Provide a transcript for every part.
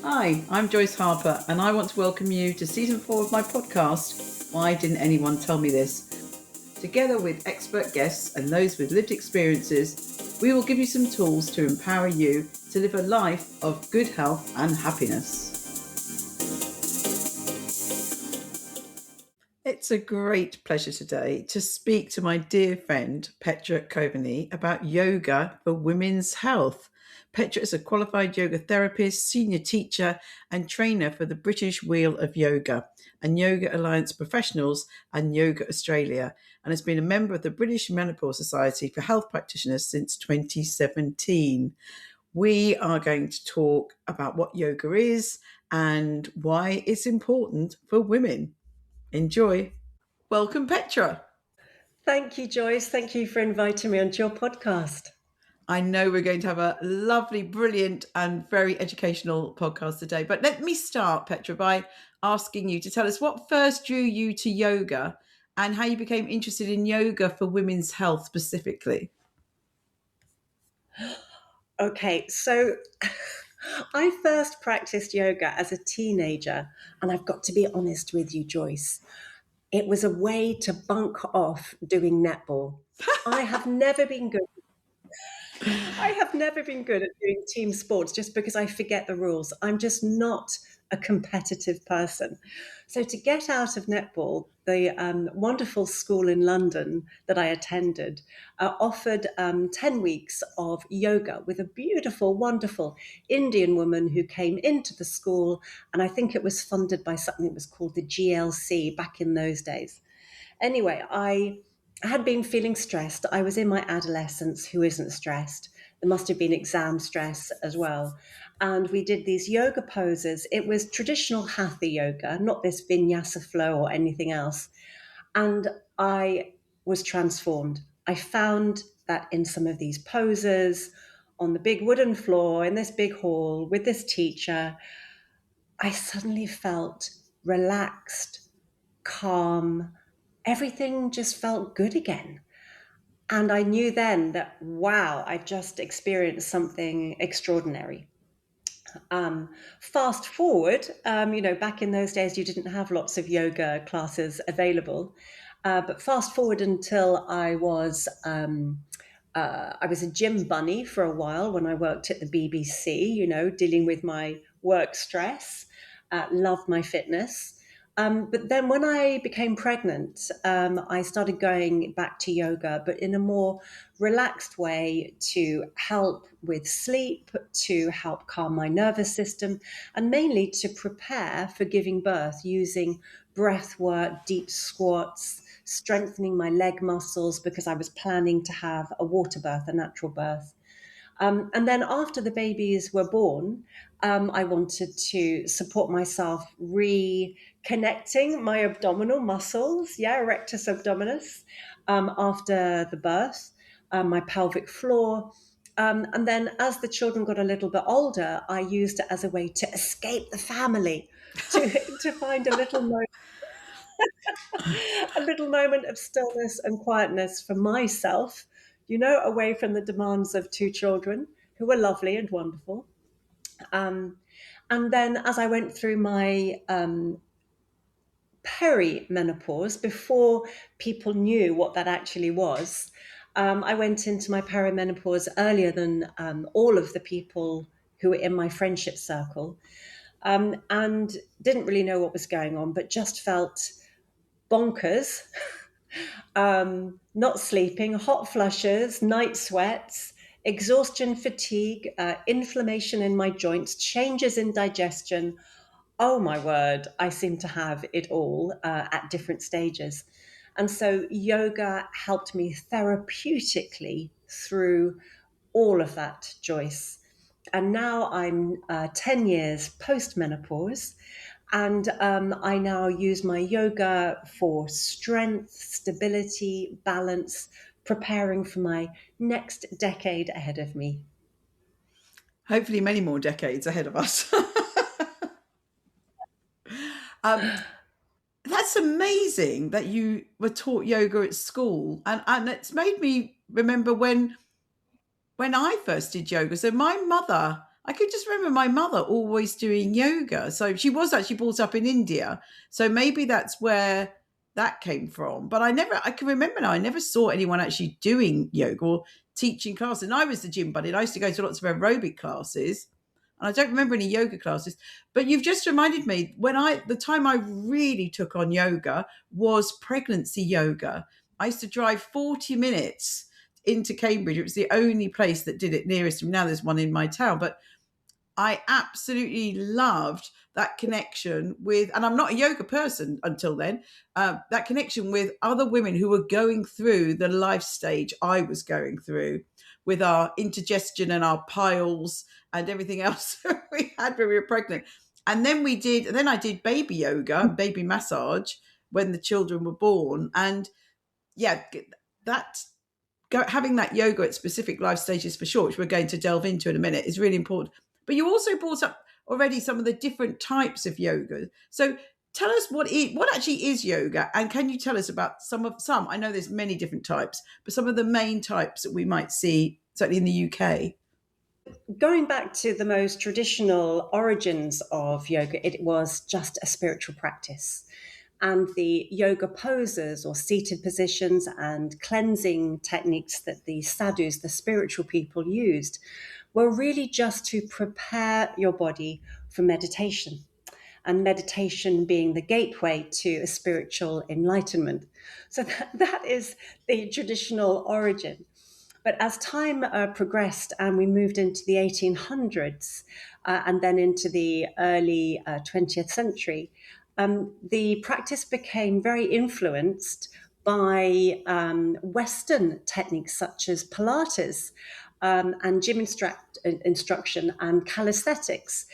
Hi, I'm Joyce Harper, and I want to welcome you to season 4 of my podcast, Why Didn't Anyone Tell Me This? Together with expert guests and those with lived experiences, we will give you some tools to empower you to live a life of good health and happiness. It's a great pleasure today to speak to my dear friend Petra Coveney about yoga for women's health. Petra is a qualified yoga therapist, senior teacher, and trainer for the British Wheel of Yoga and Yoga Alliance Professionals and Yoga Australia, and has been a member of the British Menopause Society for health practitioners since 2017. We are going to talk about what yoga is and why it's important for women. Enjoy. Welcome, Petra. Thank you, Joyce. Thank you for inviting me onto your podcast. I know we're going to have a lovely, brilliant, and very educational podcast today. But let me start, Petra, by asking you to tell us what first drew you to yoga and how you became interested in yoga for women's health specifically. Okay, so I first practiced yoga as a teenager, and I've got to be honest with you, Joyce. It was a way to bunk off doing netball. I have never been good. I have never been good at doing team sports just because I forget the rules. I'm just not a competitive person. So to get out of netball, the wonderful school in London that I attended offered 10 weeks of yoga with a beautiful, wonderful Indian woman who came into the school. And I think it was funded by something that was called the GLC back in those days. Anyway, I had been feeling stressed. I was in my adolescence. Who isn't stressed? There must have been exam stress as well. And we did these yoga poses. It was traditional hatha yoga, not this vinyasa flow or anything else. And I was transformed. I found that in some of these poses, on the big wooden floor, in this big hall with this teacher, I suddenly felt relaxed, calm. Everything just felt good again. And I knew then that, wow, I just experienced something extraordinary. Fast forward, back in those days, you didn't have lots of yoga classes available. But fast forward until I was a gym bunny for a while when I worked at the BBC, dealing with my work stress, loved my fitness. But then when I became pregnant, I started going back to yoga, but in a more relaxed way to help with sleep, to help calm my nervous system, and mainly to prepare for giving birth using breath work, deep squats, strengthening my leg muscles because I was planning to have a water birth, a natural birth. And then after the babies were born, I wanted to support myself reconnecting my abdominal muscles, rectus abdominis, after the birth, my pelvic floor. And then as the children got a little bit older, I used it as a way to escape the family, to find a little moment of stillness and quietness for myself, away from the demands of two children who were lovely and wonderful. And then as I went through my perimenopause, before people knew what that actually was, I went into my perimenopause earlier than all of the people who were in my friendship circle, and didn't really know what was going on, but just felt bonkers, not sleeping, hot flushes, night sweats, exhaustion, fatigue, inflammation in my joints, changes in digestion. Oh my word, I seem to have it all at different stages. And so yoga helped me therapeutically through all of that, Joyce. And now I'm 10 years post-menopause, and I now use my yoga for strength, stability, balance, preparing for my next decade ahead of me. Hopefully, many more decades ahead of us. That's amazing that you were taught yoga at school. And it's made me remember when I first did yoga. So my mother I can just remember my mother always doing yoga. So she was actually brought up in India. So maybe that's where that came from. But I can remember now, I never saw anyone actually doing yoga or teaching classes. And I was the gym buddy. And I used to go to lots of aerobic classes. And I don't remember any yoga classes. But you've just reminded me the time I really took on yoga was pregnancy yoga. I used to drive 40 minutes into Cambridge. It was the only place that did it nearest. Now there's one in my town. But I absolutely loved that connection with, and I'm not a yoga person until then, that connection with other women who were going through the life stage I was going through with our indigestion and our piles and everything else we had when we were pregnant. And then I did baby yoga, baby massage when the children were born. And yeah, that having that yoga at specific life stages for sure, which we're going to delve into in a minute, is really important. But you also brought up already some of the different types of yoga. So tell us what actually is yoga, and can you tell us about some? I know there's many different types, but some of the main types that we might see certainly in the UK. Going back to the most traditional origins of yoga, it was just a spiritual practice. And the yoga poses or seated positions and cleansing techniques that the sadhus, the spiritual people, used were really just to prepare your body for meditation. And meditation being the gateway to a spiritual enlightenment. So that is the traditional origin. But as time progressed and we moved into the 1800s and then into the early 20th century, the practice became very influenced by Western techniques such as Pilates and gym instruction and calisthenics.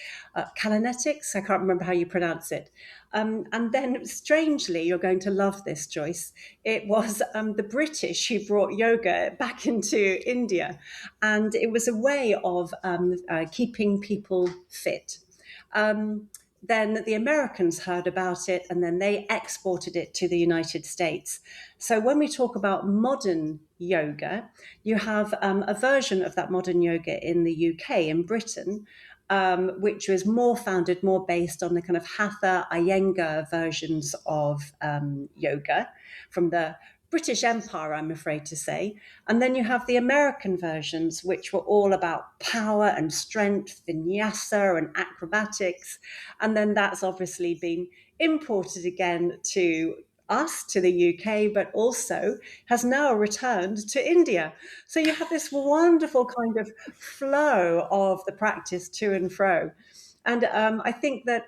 Calisthenics, I can't remember how you pronounce it. And then, strangely, you're going to love this, Joyce. It was the British who brought yoga back into India, and it was a way of keeping people fit. Then the Americans heard about it and then they exported it to the United States. So when we talk about modern yoga, you have a version of that modern yoga in the UK, in Britain, which was more based on the kind of Hatha Iyengar versions of yoga from the British Empire, I'm afraid to say. And then you have the American versions, which were all about power and strength, vinyasa and acrobatics. And then that's obviously been imported again to us, to the UK, but also has now returned to India. So you have this wonderful kind of flow of the practice to and fro. And I think that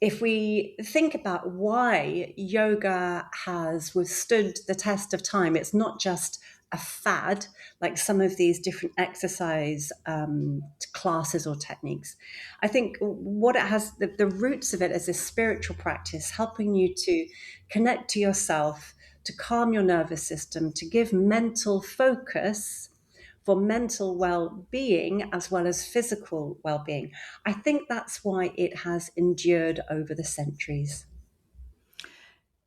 if we think about why yoga has withstood the test of time, it's not just a fad like some of these different exercise classes or techniques. I think what it has, the roots of it is a spiritual practice, helping you to connect to yourself, to calm your nervous system, to give mental focus for mental well-being as well as physical well-being. I think that's why it has endured over the centuries.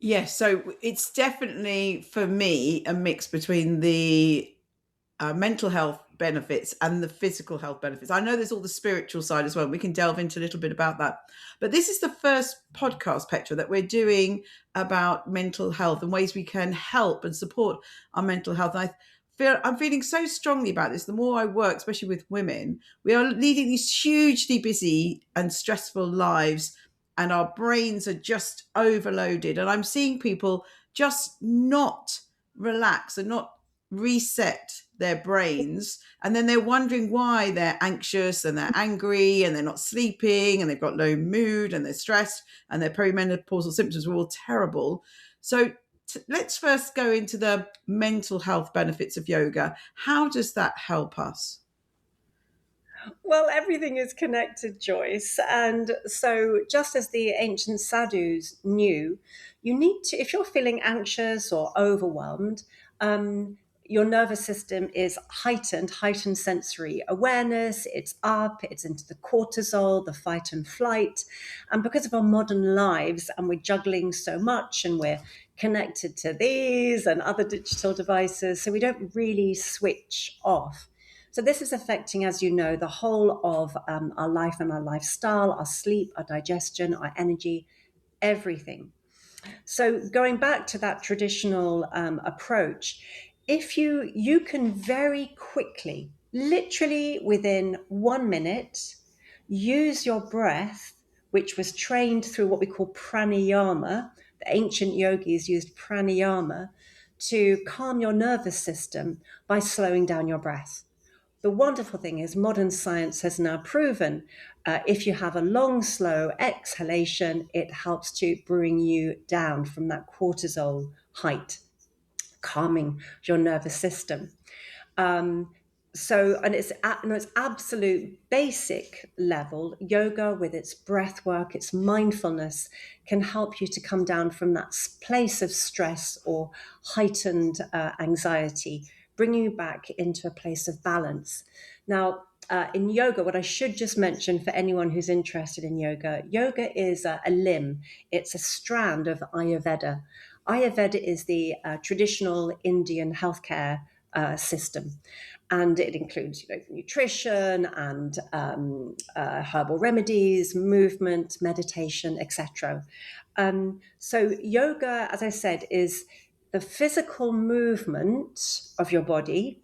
Yes, so it's definitely for me a mix between the mental health benefits and the physical health benefits. I know there's all the spiritual side as well. We can delve into a little bit about that. But this is the first podcast, Petra, that we're doing about mental health and ways we can help and support our mental health. And I'm feeling so strongly about this. The more I work, especially with women, we are leading these hugely busy and stressful lives, and our brains are just overloaded. And I'm seeing people just not relax and not reset their brains, and then they're wondering why they're anxious and they're angry and they're not sleeping and they've got low mood and they're stressed and their perimenopausal symptoms are all terrible. So let's first go into the mental health benefits of yoga. How does that help us? Well, everything is connected, Joyce. And so, just as the ancient sadhus knew, you need to, if you're feeling anxious or overwhelmed, your nervous system is heightened sensory awareness. It's up, it's into the cortisol, the fight and flight. And because of our modern lives, and we're juggling so much and we're connected to these and other digital devices, so we don't really switch off. So this is affecting, as you know, the whole of our life and our lifestyle, our sleep, our digestion, our energy, everything. So going back to that traditional approach, if you can very quickly, literally within 1 minute, use your breath, which was trained through what we call pranayama. The ancient yogis used pranayama to calm your nervous system by slowing down your breath. The wonderful thing is modern science has now proven if you have a long, slow exhalation, it helps to bring you down from that cortisol height, calming your nervous system. Um, and it's at its absolute basic level, yoga with its breath work, its mindfulness can help you to come down from that place of stress or heightened anxiety, bringing you back into a place of balance. Now, in yoga, what I should just mention for anyone who's interested in yoga, yoga is a limb, it's a strand of Ayurveda. Ayurveda is the traditional Indian healthcare system. And it includes, nutrition and herbal remedies, movement, meditation, etc. So yoga, as I said, is the physical movement of your body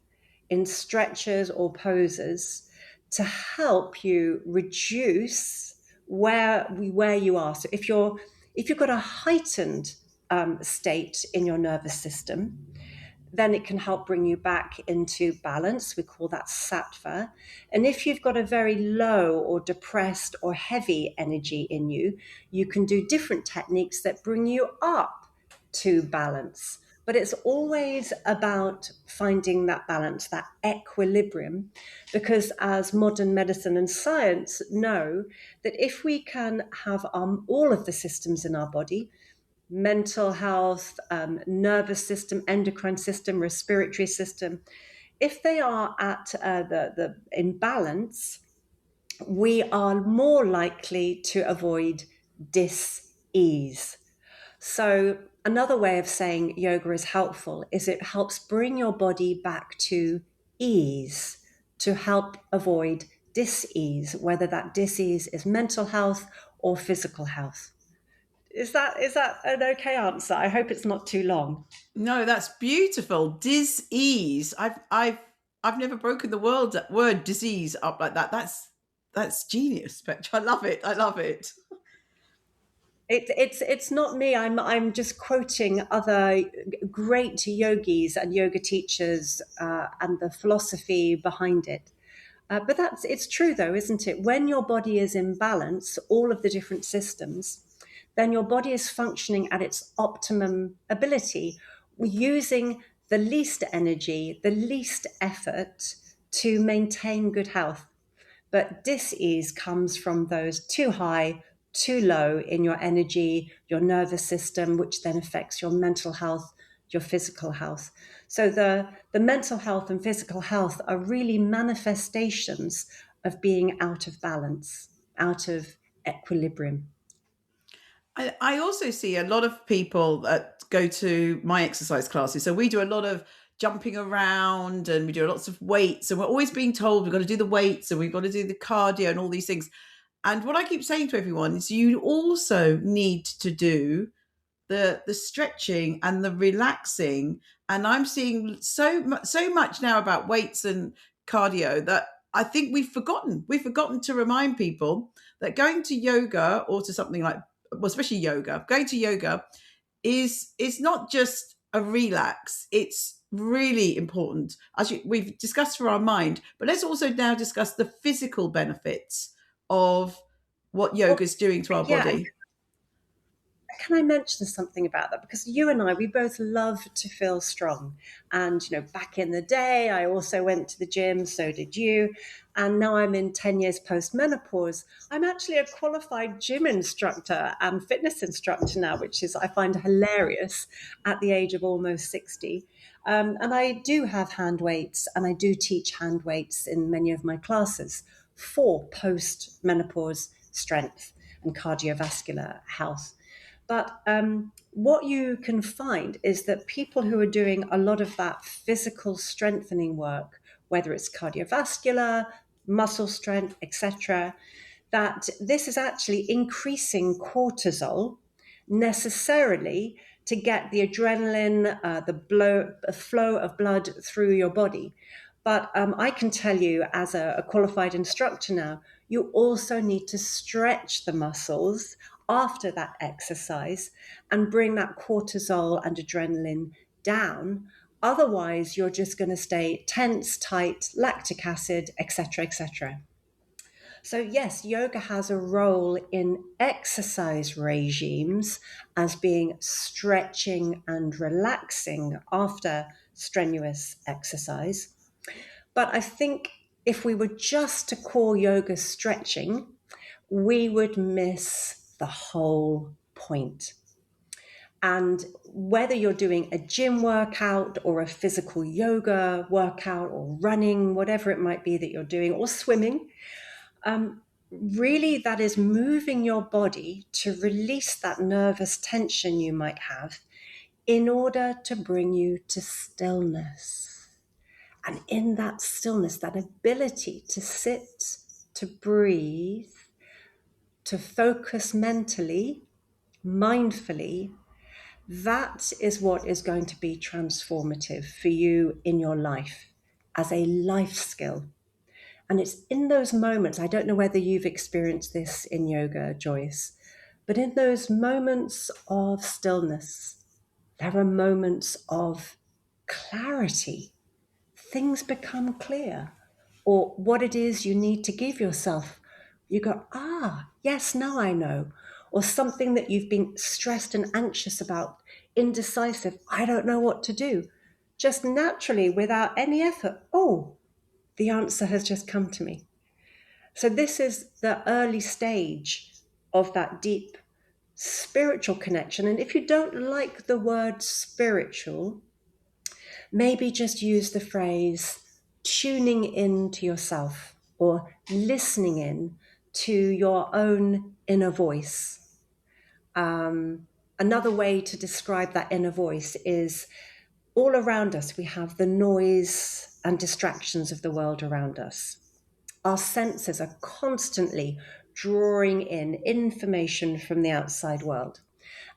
in stretches or poses to help you reduce where you are. So if you've got a heightened state in your nervous system, then it can help bring you back into balance. We call that sattva. And if you've got a very low or depressed or heavy energy in you, you can do different techniques that bring you up to balance. But it's always about finding that balance, that equilibrium, because as modern medicine and science know, that if we can have all of the systems in our body, mental health, nervous system, endocrine system, respiratory system, if they are at the imbalance, we are more likely to avoid dis-ease. So another way of saying yoga is helpful is it helps bring your body back to ease, to help avoid dis-ease, whether that dis-ease is mental health or physical health. Is that an okay answer? I hope it's not too long. No, that's beautiful. Disease. I've never broken the word disease up like that. That's genius, Petra. I love it. I love it. It's not me. I'm just quoting other great yogis and yoga teachers and the philosophy behind it. But it's true though, isn't it? When your body is in balance, all of the different systems, then your body is functioning at its optimum ability, using the least energy, the least effort to maintain good health. But dis-ease comes from those too high, too low in your energy, your nervous system, which then affects your mental health, your physical health. So the mental health and physical health are really manifestations of being out of balance, out of equilibrium. I also see a lot of people that go to my exercise classes. So we do a lot of jumping around and we do lots of weights, and we're always being told we've got to do the weights and we've got to do the cardio and all these things. And what I keep saying to everyone is you also need to do the stretching and the relaxing. And I'm seeing so much now about weights and cardio that I think we've forgotten to remind people that going to yoga or to something like, well, especially yoga, going to yoga is not just a relax. It's really important, as we've discussed for our mind, but let's also now discuss the physical benefits of what yoga Well, is doing to our yeah, body. can I mention something about that? Because you and I, we both love to feel strong. And, back in the day, I also went to the gym, so did you. And now I'm in 10 years post-menopause. I'm actually a qualified gym instructor and fitness instructor now, which is, I find hilarious at the age of almost 60. And I do have hand weights and I do teach hand weights in many of my classes for post-menopause strength and cardiovascular health. But what you can find is that people who are doing a lot of that physical strengthening work whether it's cardiovascular, muscle strength, etc., that this is actually increasing cortisol necessarily to get the adrenaline, the flow of blood through your body. But I can tell you, as a qualified instructor now, you also need to stretch the muscles after that exercise and bring that cortisol and adrenaline down. Otherwise, you're just going to stay tense, tight, lactic acid, etc., etc. So, yes, yoga has a role in exercise regimes as being stretching and relaxing after strenuous exercise. But I think if we were just to call yoga stretching, we would miss the whole point. And whether you're doing a gym workout or a physical yoga workout or running, whatever it might be that you're doing, or swimming, really that is moving your body to release that nervous tension you might have in order to bring you to stillness. And in that stillness, that ability to sit, to breathe, to focus mentally, mindfully, that is what is going to be transformative for you in your life as a life skill. And it's in those moments, I don't know whether you've experienced this in yoga, Joyce, but in those moments of stillness, there are moments of clarity. Things become clear, or what it is you need to give yourself. You go, yes, now I know. Or something that you've been stressed and anxious about, indecisive, I don't know what to do. Just naturally, without any effort, the answer has just come to me. So this is the early stage of that deep spiritual connection. And if you don't like the word spiritual, maybe just use the phrase tuning in to yourself or listening in to your own inner voice. Another way to describe that inner voice is all around us, we have the noise and distractions of the world around us. Our senses are constantly drawing in information from the outside world.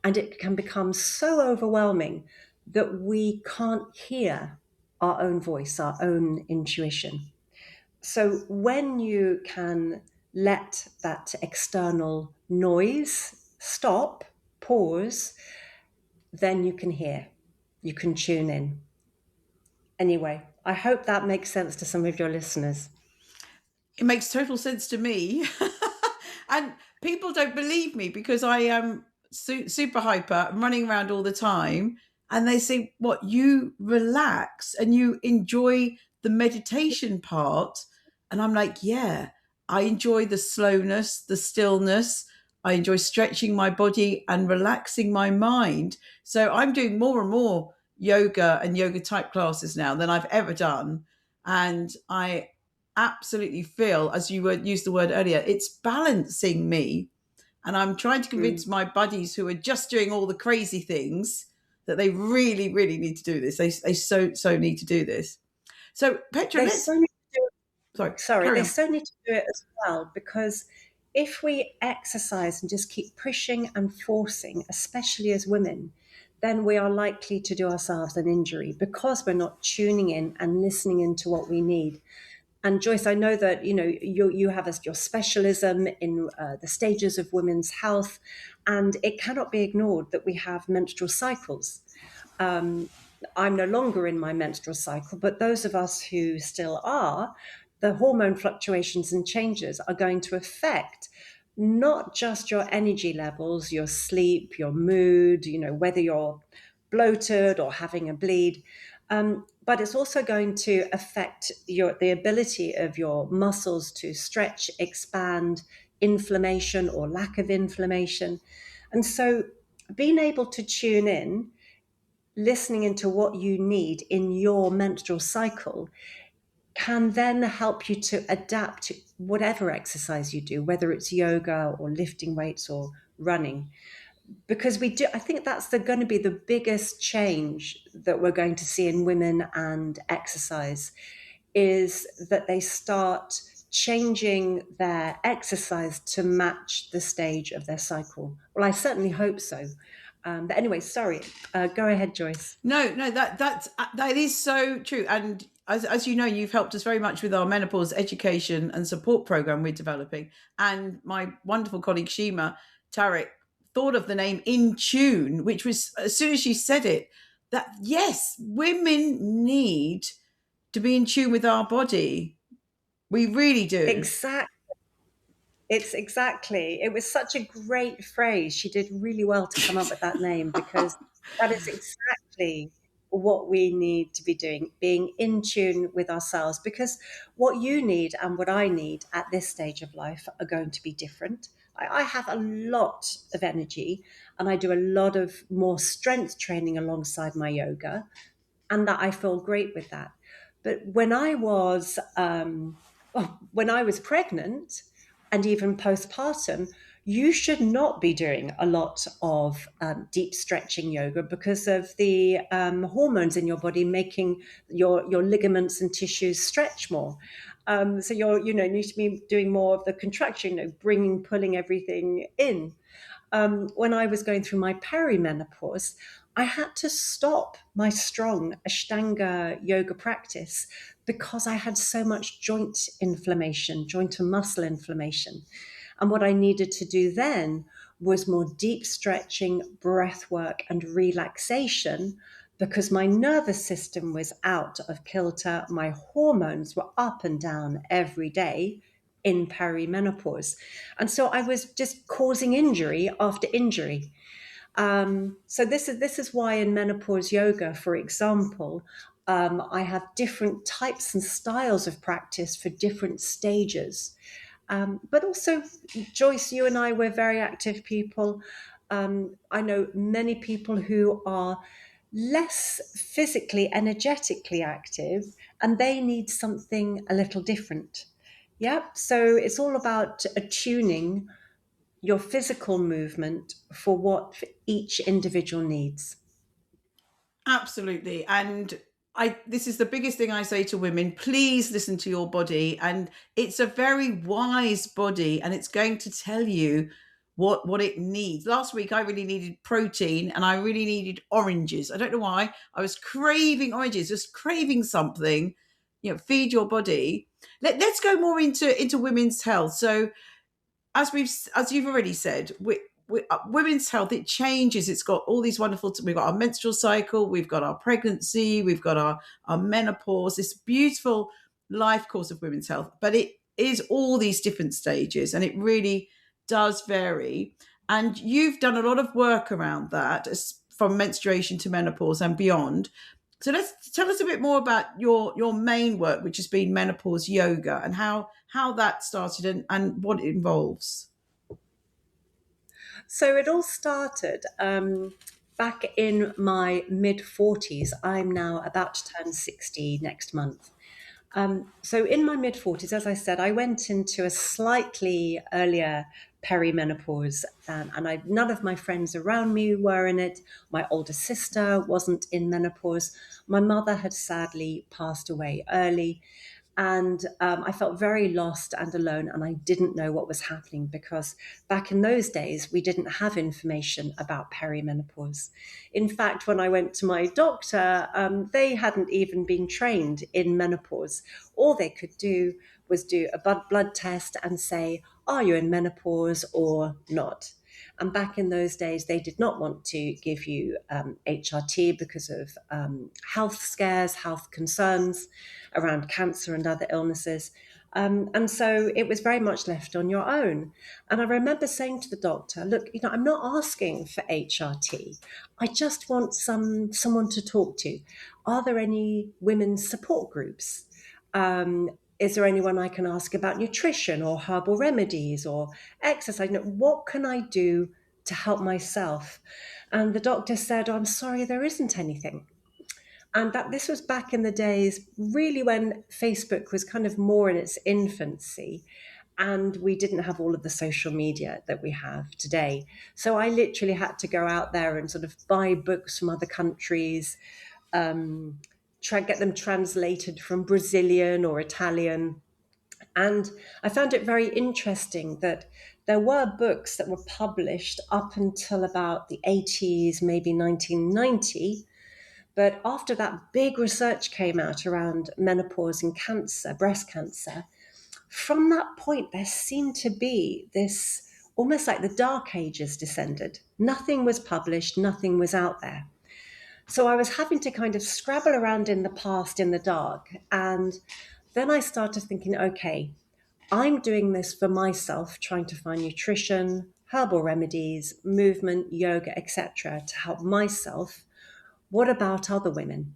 And it can become so overwhelming that we can't hear our own voice, our own intuition. So when you can let that external noise stop, pause, then you can hear, you can tune in. Anyway, I hope that makes sense to some of your listeners. It makes total sense to me. And people don't believe me because I am super hyper, I'm running around all the time. And they say, what, you relax and you enjoy the meditation part? And I'm like, yeah, I enjoy the slowness, the stillness. I enjoy stretching my body and relaxing my mind. So I'm doing more and more yoga and yoga type classes now than I've ever done. And I absolutely feel, as you used the word earlier, it's balancing me. And I'm trying to convince my buddies who are just doing all the crazy things that they really, really need to do this. They so need to do this. So Petra, They let's so need to do sorry, carry they on. so need to do it as well, because if we exercise and just keep pushing and forcing, especially as women, then we are likely to do ourselves an injury because we're not tuning in and listening into what we need. And Joyce, I know that you have your specialism in the stages of women's health, and it cannot be ignored that we have menstrual cycles. I'm no longer in my menstrual cycle, but those of us who still are, the hormone fluctuations and changes are going to affect not just your energy levels, your sleep, your mood, whether you're bloated or having a bleed. But it's also going to affect the ability of your muscles to stretch, expand, inflammation or lack of inflammation. And so being able to tune in, listening into what you need in your menstrual cycle, can then help you to adapt to whatever exercise you do, whether it's yoga or lifting weights or running. Because I think that's going to be the biggest change that we're going to see in women and exercise, is that they start changing their exercise to match the stage of their cycle. Well, I certainly hope so. But anyway, sorry. Go ahead, Joyce. No, that is so true. And as you know, you've helped us very much with our menopause education and support program we're developing. And my wonderful colleague Shima Tarek thought of the name In Tune, which was, as soon as she said it, that yes, women need to be in tune with our body. We really do. Exactly. It was such a great phrase. She did really well to come up with that name, because that is exactly what we need to be doing, being in tune with ourselves. Because what you need and what I need at this stage of life are going to be different. I have a lot of energy, and I do a lot of more strength training alongside my yoga, and that I feel great with that. But when I was pregnant and even postpartum, you should not be doing a lot of deep stretching yoga, because of the hormones in your body making your ligaments and tissues stretch more. So need to be doing more of the contraction, pulling everything in. When I was going through my perimenopause, I had to stop my strong Ashtanga yoga practice because I had so much joint inflammation, joint and muscle inflammation. And what I needed to do then was more deep stretching, breath work, and relaxation, because my nervous system was out of kilter. My hormones were up and down every day in perimenopause. And so I was just causing injury after injury. So this is why in menopause yoga, for example, I have different types and styles of practice for different stages. But also, Joyce, you and I, we're very active people. I know many people who are less physically, energetically active, and they need something a little different. Yep. So it's all about attuning your physical movement for what each individual needs. Absolutely. And this is the biggest thing I say to women, please listen to your body. And it's a very wise body, and it's going to tell you what it needs. Last week I really needed protein, and I really needed oranges. I don't know why. I was craving oranges, just craving something. Feed your body. Let's go more into women's health. So as you've already said, women's health, it changes. It's got all these wonderful, we've got our menstrual cycle, we've got our pregnancy, we've got our menopause, this beautiful life course of women's health. But it is all these different stages, and it really does vary. And you've done a lot of work around that, from menstruation to menopause and beyond. So let's tell us a bit more about your main work, which has been menopause yoga, and how that started, and what it involves. So it all started back in my mid 40s. I'm now about to turn 60 next month. So in my mid 40s, as I said, I went into a slightly earlier perimenopause, and none of my friends around me were in it. My older sister wasn't in menopause. My mother had sadly passed away early. And I felt very lost and alone, and I didn't know what was happening, because back in those days, we didn't have information about perimenopause. In fact, when I went to my doctor, they hadn't even been trained in menopause. All they could do was do a blood test and say, are you in menopause or not? And back in those days, they did not want to give you HRT because of health scares, health concerns around cancer and other illnesses. And so it was very much left on your own. And I remember saying to the doctor, look, I'm not asking for HRT. I just want someone to talk to. Are there any women's support groups? Is there anyone I can ask about nutrition or herbal remedies or exercise? What can I do to help myself? And the doctor said, I'm sorry, there isn't anything. And that this was back in the days, really, when Facebook was kind of more in its infancy, and we didn't have all of the social media that we have today. So I literally had to go out there and sort of buy books from other countries, get them translated from Brazilian or Italian. And I found it very interesting that there were books that were published up until about the 80s, maybe 1990. But after that big research came out around menopause and cancer, breast cancer, from that point, there seemed to be this almost like the dark ages descended. Nothing was published, nothing was out there. So I was having to kind of scrabble around in the past in the dark. And then I started thinking, okay, I'm doing this for myself, trying to find nutrition, herbal remedies, movement, yoga, etc., to help myself. What about other women?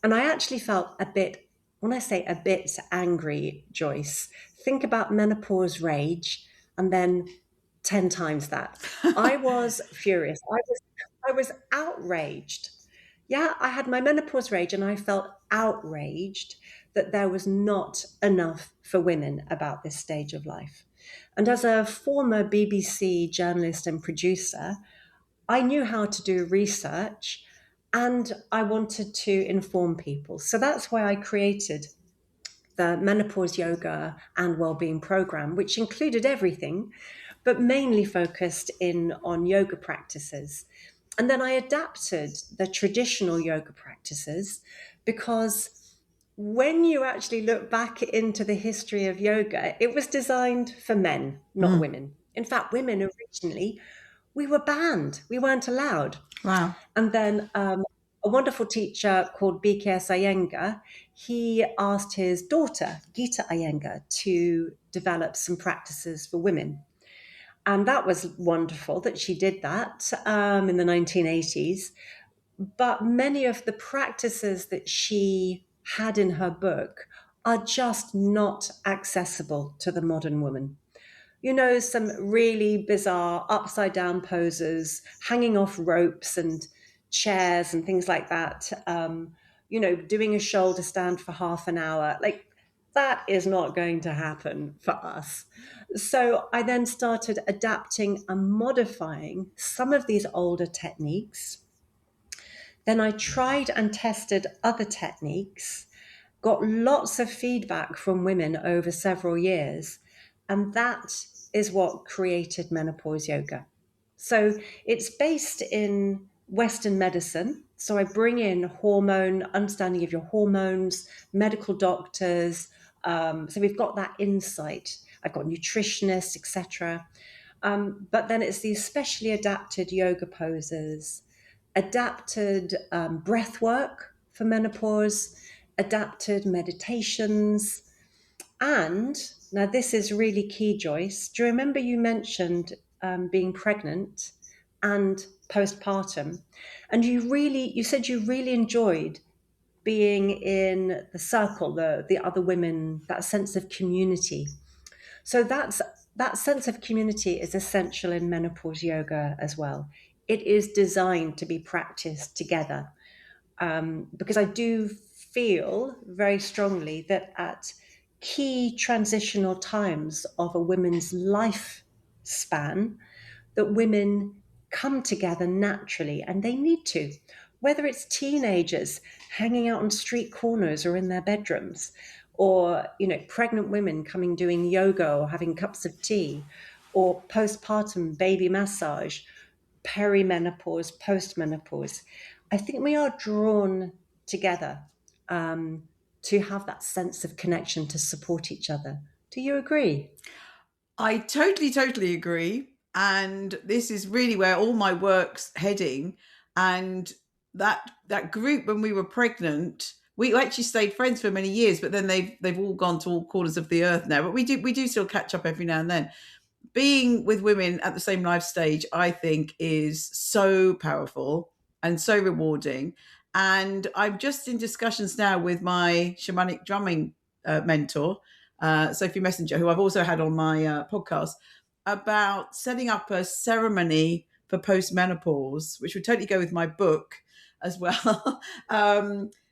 And I actually felt a bit, when I say a bit angry, Joyce, think about menopause rage and then 10 times that. I was furious. I was outraged. Yeah, I had my menopause rage and I felt outraged that there was not enough for women about this stage of life. And as a former BBC journalist and producer, I knew how to do research and I wanted to inform people. So that's why I created the Menopause Yoga and Wellbeing program, which included everything, but mainly focused in on yoga practices. And then I adapted the traditional yoga practices because when you actually look back into the history of yoga, it was designed for men, not women. In fact, women originally, we were banned. We weren't allowed. Wow. And then a wonderful teacher called BKS Iyengar, he asked his daughter, Gita Iyengar, to develop some practices for women. And that was wonderful that she did that in the 1980s. But many of the practices that she had in her book are just not accessible to the modern woman. You know, some really bizarre upside down poses, hanging off ropes and chairs and things like that. You know, doing a shoulder stand for half an hour. Like, that is not going to happen for us. So I then started adapting and modifying some of these older techniques. Then I tried and tested other techniques, got lots of feedback from women over several years, and that is what created menopause yoga. So it's based in Western medicine. So I bring in understanding of your hormones, medical doctors. So we've got that insight. I've got nutritionists, etc. But then it's these specially adapted yoga poses, adapted breath work for menopause, adapted meditations. And now this is really key, Joyce. Do you remember you mentioned being pregnant and postpartum? And you said you really enjoyed being in the circle, the other women, that sense of community. So that sense of community is essential in menopause yoga as well. It is designed to be practiced together because I do feel very strongly that at key transitional times of a woman's lifespan, that women come together naturally, and they need to. Whether it's teenagers hanging out on street corners or in their bedrooms, or pregnant women coming doing yoga or having cups of tea, or postpartum baby massage, perimenopause, postmenopause. I think we are drawn together to have that sense of connection to support each other. Do you agree? I totally agree. And this is really where all my work's heading. And that group, when we were pregnant, we actually stayed friends for many years, but then they've all gone to all corners of the earth now. But we do still catch up every now and then. Being with women at the same life stage, I think, is so powerful and so rewarding. And I'm just in discussions now with my shamanic drumming mentor, Sophie Messenger, who I've also had on my podcast, about setting up a ceremony for post-menopause, which would totally go with my book as well.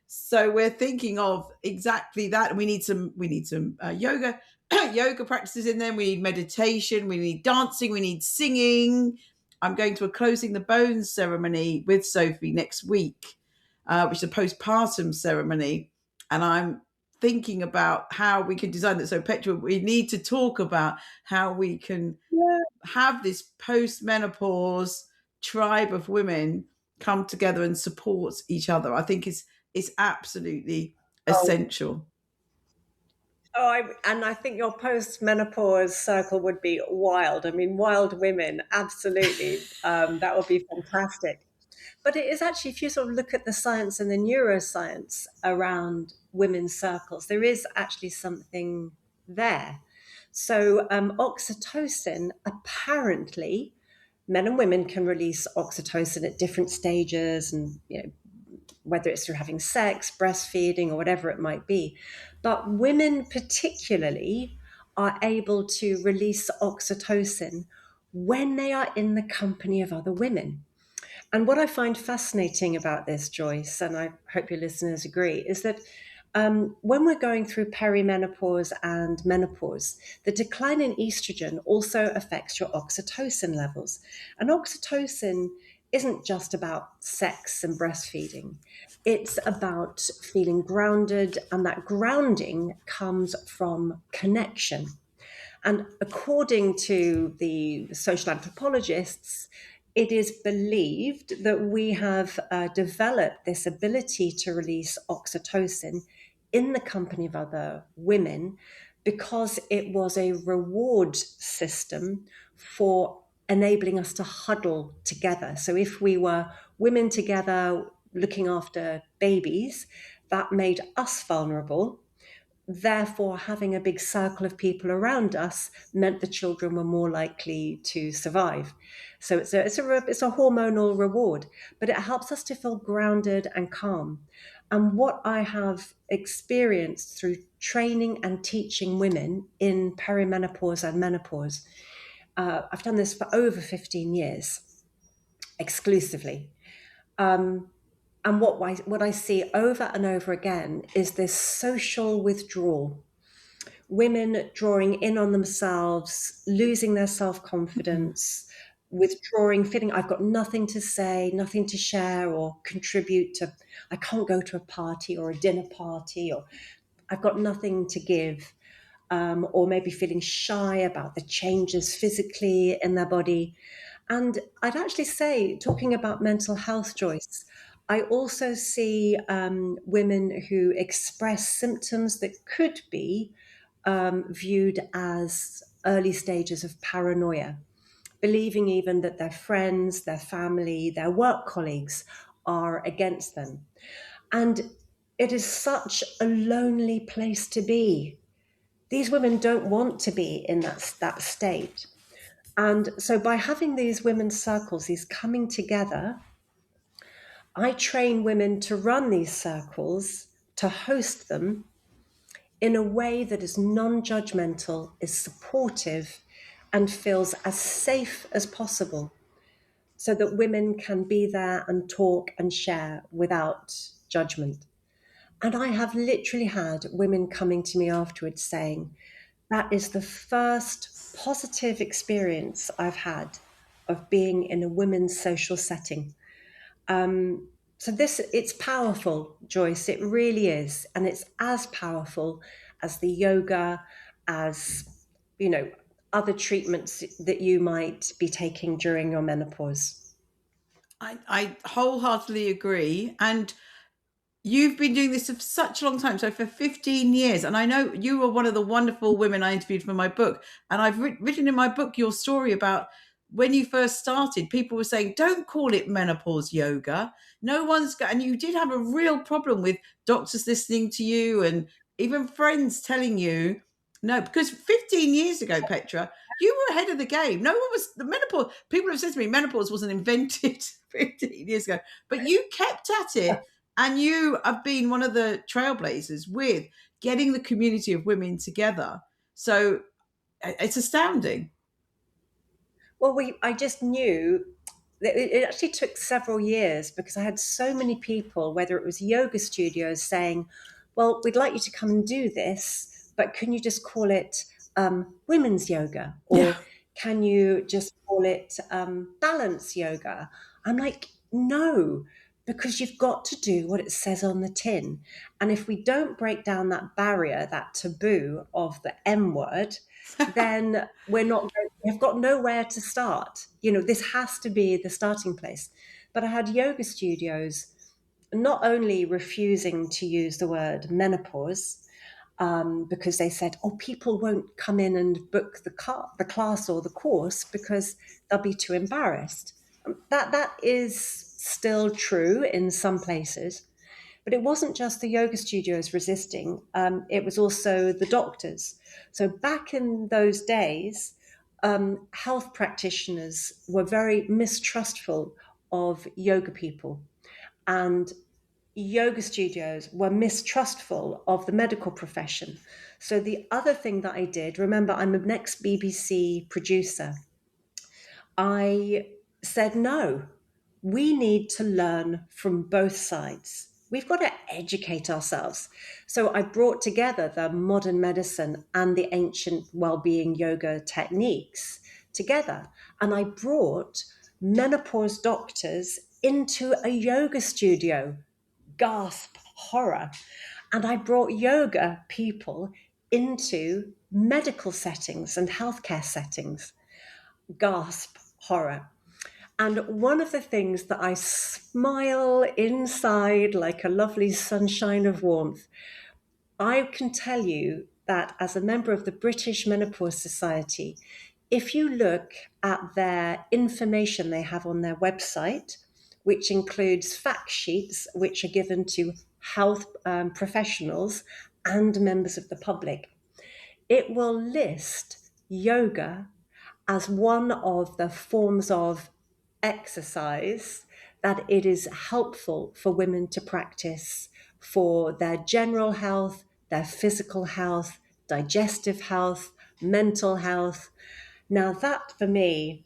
So we're thinking of exactly that. We need some yoga yoga practices in there. We need meditation. We need dancing. We need singing. I'm going to a closing the bones ceremony with Sophie next week. which is a postpartum ceremony. And I'm thinking about how we can design that. So, Petra, we need to talk about how we can Yeah. have this post-menopause tribe of women come together and support each other. I think it's absolutely Oh, essential. and I think your post-menopause circle would be wild. I mean, wild women, absolutely. That would be fantastic. But it is actually, if you sort of look at the science and the neuroscience around women's circles, there is actually something there. So, oxytocin, apparently, men and women can release oxytocin at different stages, and whether it's through having sex, breastfeeding, or whatever it might be. But women, particularly, are able to release oxytocin when they are in the company of other women. And what I find fascinating about this, Joyce, and I hope your listeners agree, is that when we're going through perimenopause and menopause, the decline in estrogen also affects your oxytocin levels. And oxytocin isn't just about sex and breastfeeding, it's about feeling grounded, and that grounding comes from connection. And according to the social anthropologists, it is believed that we have developed this ability to release oxytocin in the company of other women because it was a reward system for enabling us to huddle together. So if we were women together looking after babies, that made us vulnerable. Therefore, having a big circle of people around us meant the children were more likely to survive. So it's a hormonal reward, but it helps us to feel grounded and calm. And what I have experienced through training and teaching women in perimenopause and menopause, I've done this for over 15 years exclusively. And what I see over and over again is this social withdrawal, women drawing in on themselves, losing their self confidence, withdrawing, feeling I've got nothing to say, nothing to share or contribute to. I can't go to a party or a dinner party, or I've got nothing to give. Or maybe feeling shy about the changes physically in their body. And I'd actually say, talking about mental health, Joyce, I also see women who express symptoms that could be viewed as early stages of paranoia, believing even that their friends, their family, their work colleagues are against them. And it is such a lonely place to be. These women don't want to be in that state. And so by having these women's circles, these coming together, I train women to run these circles, to host them in a way that is non-judgmental, is supportive, and feels as safe as possible, so that women can be there and talk and share without judgment. And I have literally had women coming to me afterwards saying, that is the first positive experience I've had of being in a women's social setting. So it's powerful, Joyce. It really is, and it's as powerful as the yoga, as you know, other treatments that you might be taking during your menopause. I wholeheartedly agree. And you've been doing this for such a long time, so for 15 years. And I know you were one of the wonderful women I interviewed for my book. And I've written in my book your story about when you first started. People were saying, don't call it menopause yoga. No one's got, and you did have a real problem with doctors listening to you and even friends telling you, no, because 15 years ago, Petra, you were ahead of the game. No one was, the menopause, people have said to me, menopause wasn't invented 15 years ago, but you kept at it. And you have been one of the trailblazers with getting the community of women together. So it's astounding. Well, I just knew that it actually took several years because I had so many people, whether it was yoga studios, saying, well, we'd like you to come and do this, but can you just call it women's yoga? Yeah. Or can you just call it balance yoga? I'm like, no, because you've got to do what it says on the tin. And if we don't break down that barrier, that taboo of the M word, then we've got nowhere to start. This has to be the starting place. But I had yoga studios not only refusing to use the word menopause, because they said, oh, people won't come in and book the class or the course because they'll be too embarrassed. That is still true in some places, but it wasn't just the yoga studios resisting, it was also the doctors. So back in those days, health practitioners were very mistrustful of yoga people, and yoga studios were mistrustful of the medical profession. So the other thing that I did, remember, I'm an ex-BBC producer, I said, no, we need to learn from both sides. We've got to educate ourselves. So I brought together the modern medicine and the ancient well-being yoga techniques together. And I brought menopause doctors into a yoga studio. Gasp, horror. And I brought yoga people into medical settings and healthcare settings. Gasp, horror. And one of the things that I smile inside like a lovely sunshine of warmth, I can tell you that as a member of the British Menopause Society, if you look at their information they have on their website, which includes fact sheets which are given to health professionals and members of the public, it will list yoga as one of the forms of exercise that it is helpful for women to practice for their general health, their physical health, digestive health, mental health. Now, that for me,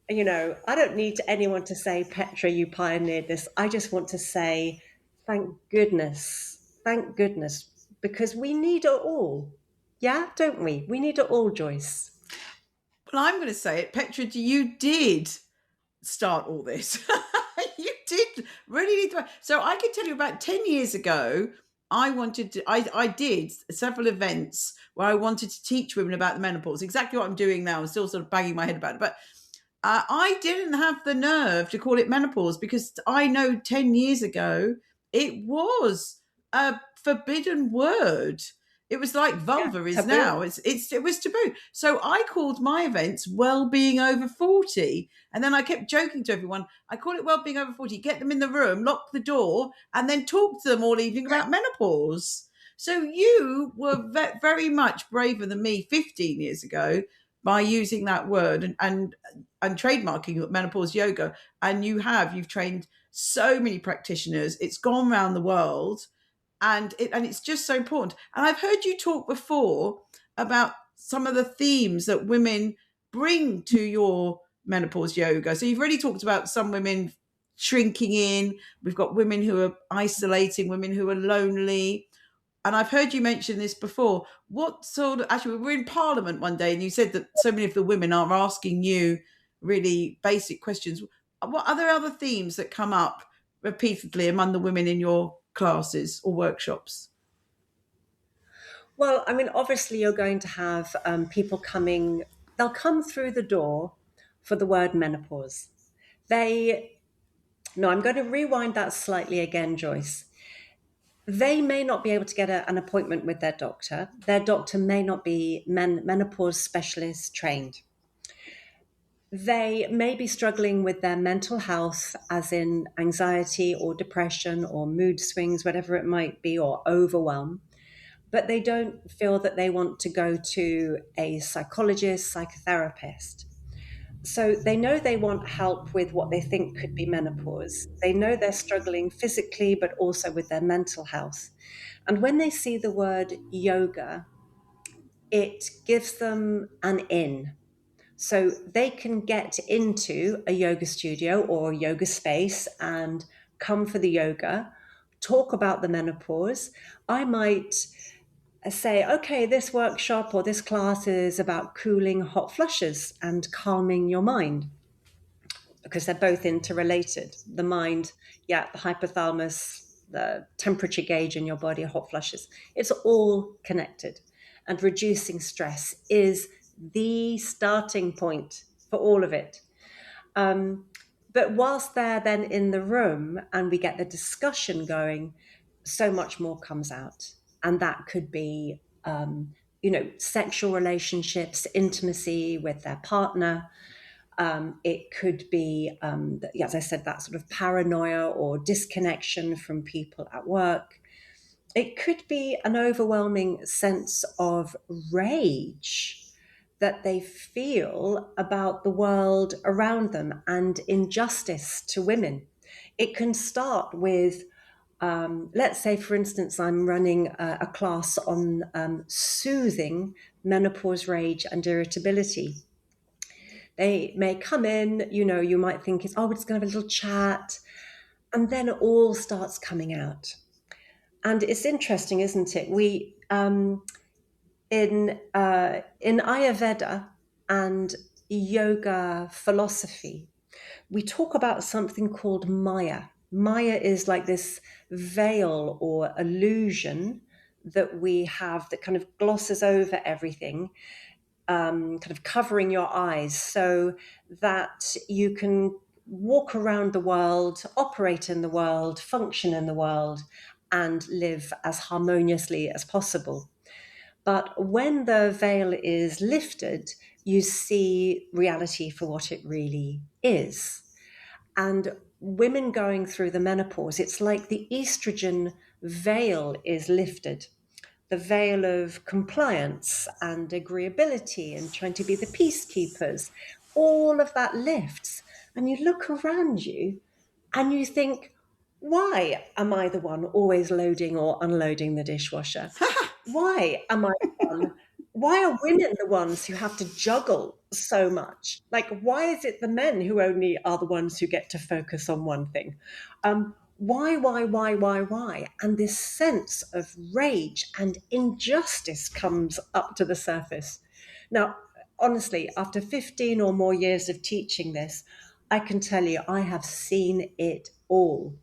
I don't need anyone to say, Petra, you pioneered this. I just want to say, thank goodness, because we need it all. Yeah, don't we? We need it all, Joyce. Well, I'm going to say it, Petra. You did start all this. You did really need to. So I can tell you about 10 years ago, I did several events where I wanted to teach women about the menopause, exactly what I'm doing now. I'm still sort of banging my head about it. But I didn't have the nerve to call it menopause because I know 10 years ago it was a forbidden word. It was like Yeah, vulva is taboo. now. It was taboo. So I called my events Well-Being Over 40. And then I kept joking to everyone, I call it Well-Being Over 40. Get them in the room, lock the door, and then talk to them all evening about menopause. So you were very much braver than me 15 years ago by using that word and trademarking menopause yoga. And you've trained so many practitioners. It's gone around the world, and it's just so important. And I've heard you talk before about some of the themes that women bring to your menopause yoga. So you've already talked about some women shrinking in. We've got women who are isolating, women who are lonely. And I've heard you mention this before. What sort of, actually, we were in Parliament one day and you said that so many of the women are asking you really basic questions. What are there other themes that come up repeatedly among the women in your classes or workshops? Well, I mean, obviously, you're going to have people coming, they'll come through the door for the word menopause. No, I'm going to rewind that slightly again, Joyce. They may not be able to get an appointment with their doctor. Their doctor may not be menopause specialist trained. They may be struggling with their mental health, as in anxiety or depression or mood swings, whatever it might be, or overwhelm, but they don't feel that they want to go to a psychologist, psychotherapist. So they know they want help with what they think could be menopause. They know they're struggling physically, but also with their mental health. And when they see the word yoga, it gives them an in. So they can get into a yoga studio or a yoga space and come for the yoga, talk about the menopause. I might say, okay, this workshop or this class is about cooling hot flushes and calming your mind. because they're both interrelated. The mind, yeah, the hypothalamus, the temperature gauge in your body, hot flushes, it's all connected. And reducing stress is the starting point for all of it. But whilst they're then in the room and we get the discussion going, so much more comes out. And that could be, sexual relationships, intimacy with their partner. It could be, as I said, that sort of paranoia or disconnection from people at work. It could be an overwhelming sense of rage that they feel about the world around them and injustice to women. It can start with, let's say, for instance, I'm running a class on soothing menopause rage and irritability. They may come in, you might think it's, oh, we're just going to have a little chat. And then it all starts coming out. And it's interesting, isn't it? We, in Ayurveda and yoga philosophy, we talk about something called Maya. Maya is like this veil or illusion that we have that kind of glosses over everything, kind of covering your eyes so that you can walk around the world, operate in the world, function in the world, and live as harmoniously as possible. But when the veil is lifted, you see reality for what it really is. And women going through the menopause, it's like the estrogen veil is lifted, the veil of compliance and agreeability and trying to be the peacekeepers. All of that lifts. And you look around you and you think, why am I the one always loading or unloading the dishwasher? Why am I the one? Why are women the ones who have to juggle so much? Like, why is it the men who only are the ones who get to focus on one thing? Why? And this sense of rage and injustice comes up to the surface. Now, honestly, after 15 or more years of teaching this, I can tell you I have seen it all.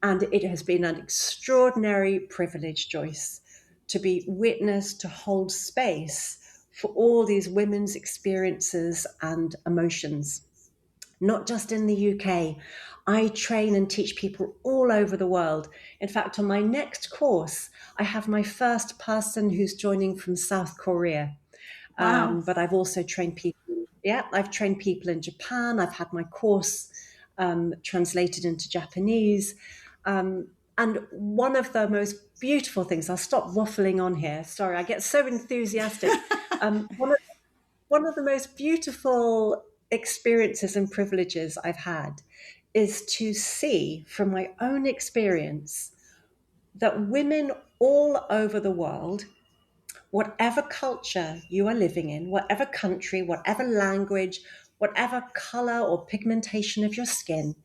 And it has been an extraordinary privilege, Joyce, to be witness, to hold space for all these women's experiences and emotions. Not just in the UK. I train and teach people all over the world. In fact, on my next course, I have my first person who's joining from South Korea. Wow. But I've also trained people. Yeah, I've trained people in Japan. I've had my course translated into Japanese. And one of the most beautiful things, I'll stop waffling on here. Sorry, I get so enthusiastic. One of the most beautiful experiences and privileges I've had is to see from my own experience that women all over the world, whatever culture you are living in, whatever country, whatever language, whatever color or pigmentation of your skin,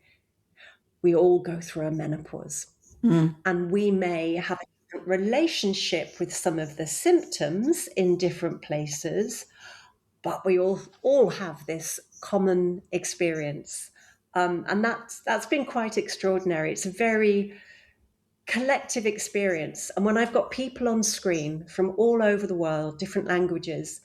we all go through a menopause. Mm. And we may have a different relationship with some of the symptoms in different places, but we all have this common experience. And that's been quite extraordinary. It's a very collective experience. And when I've got people on screen from all over the world, different languages,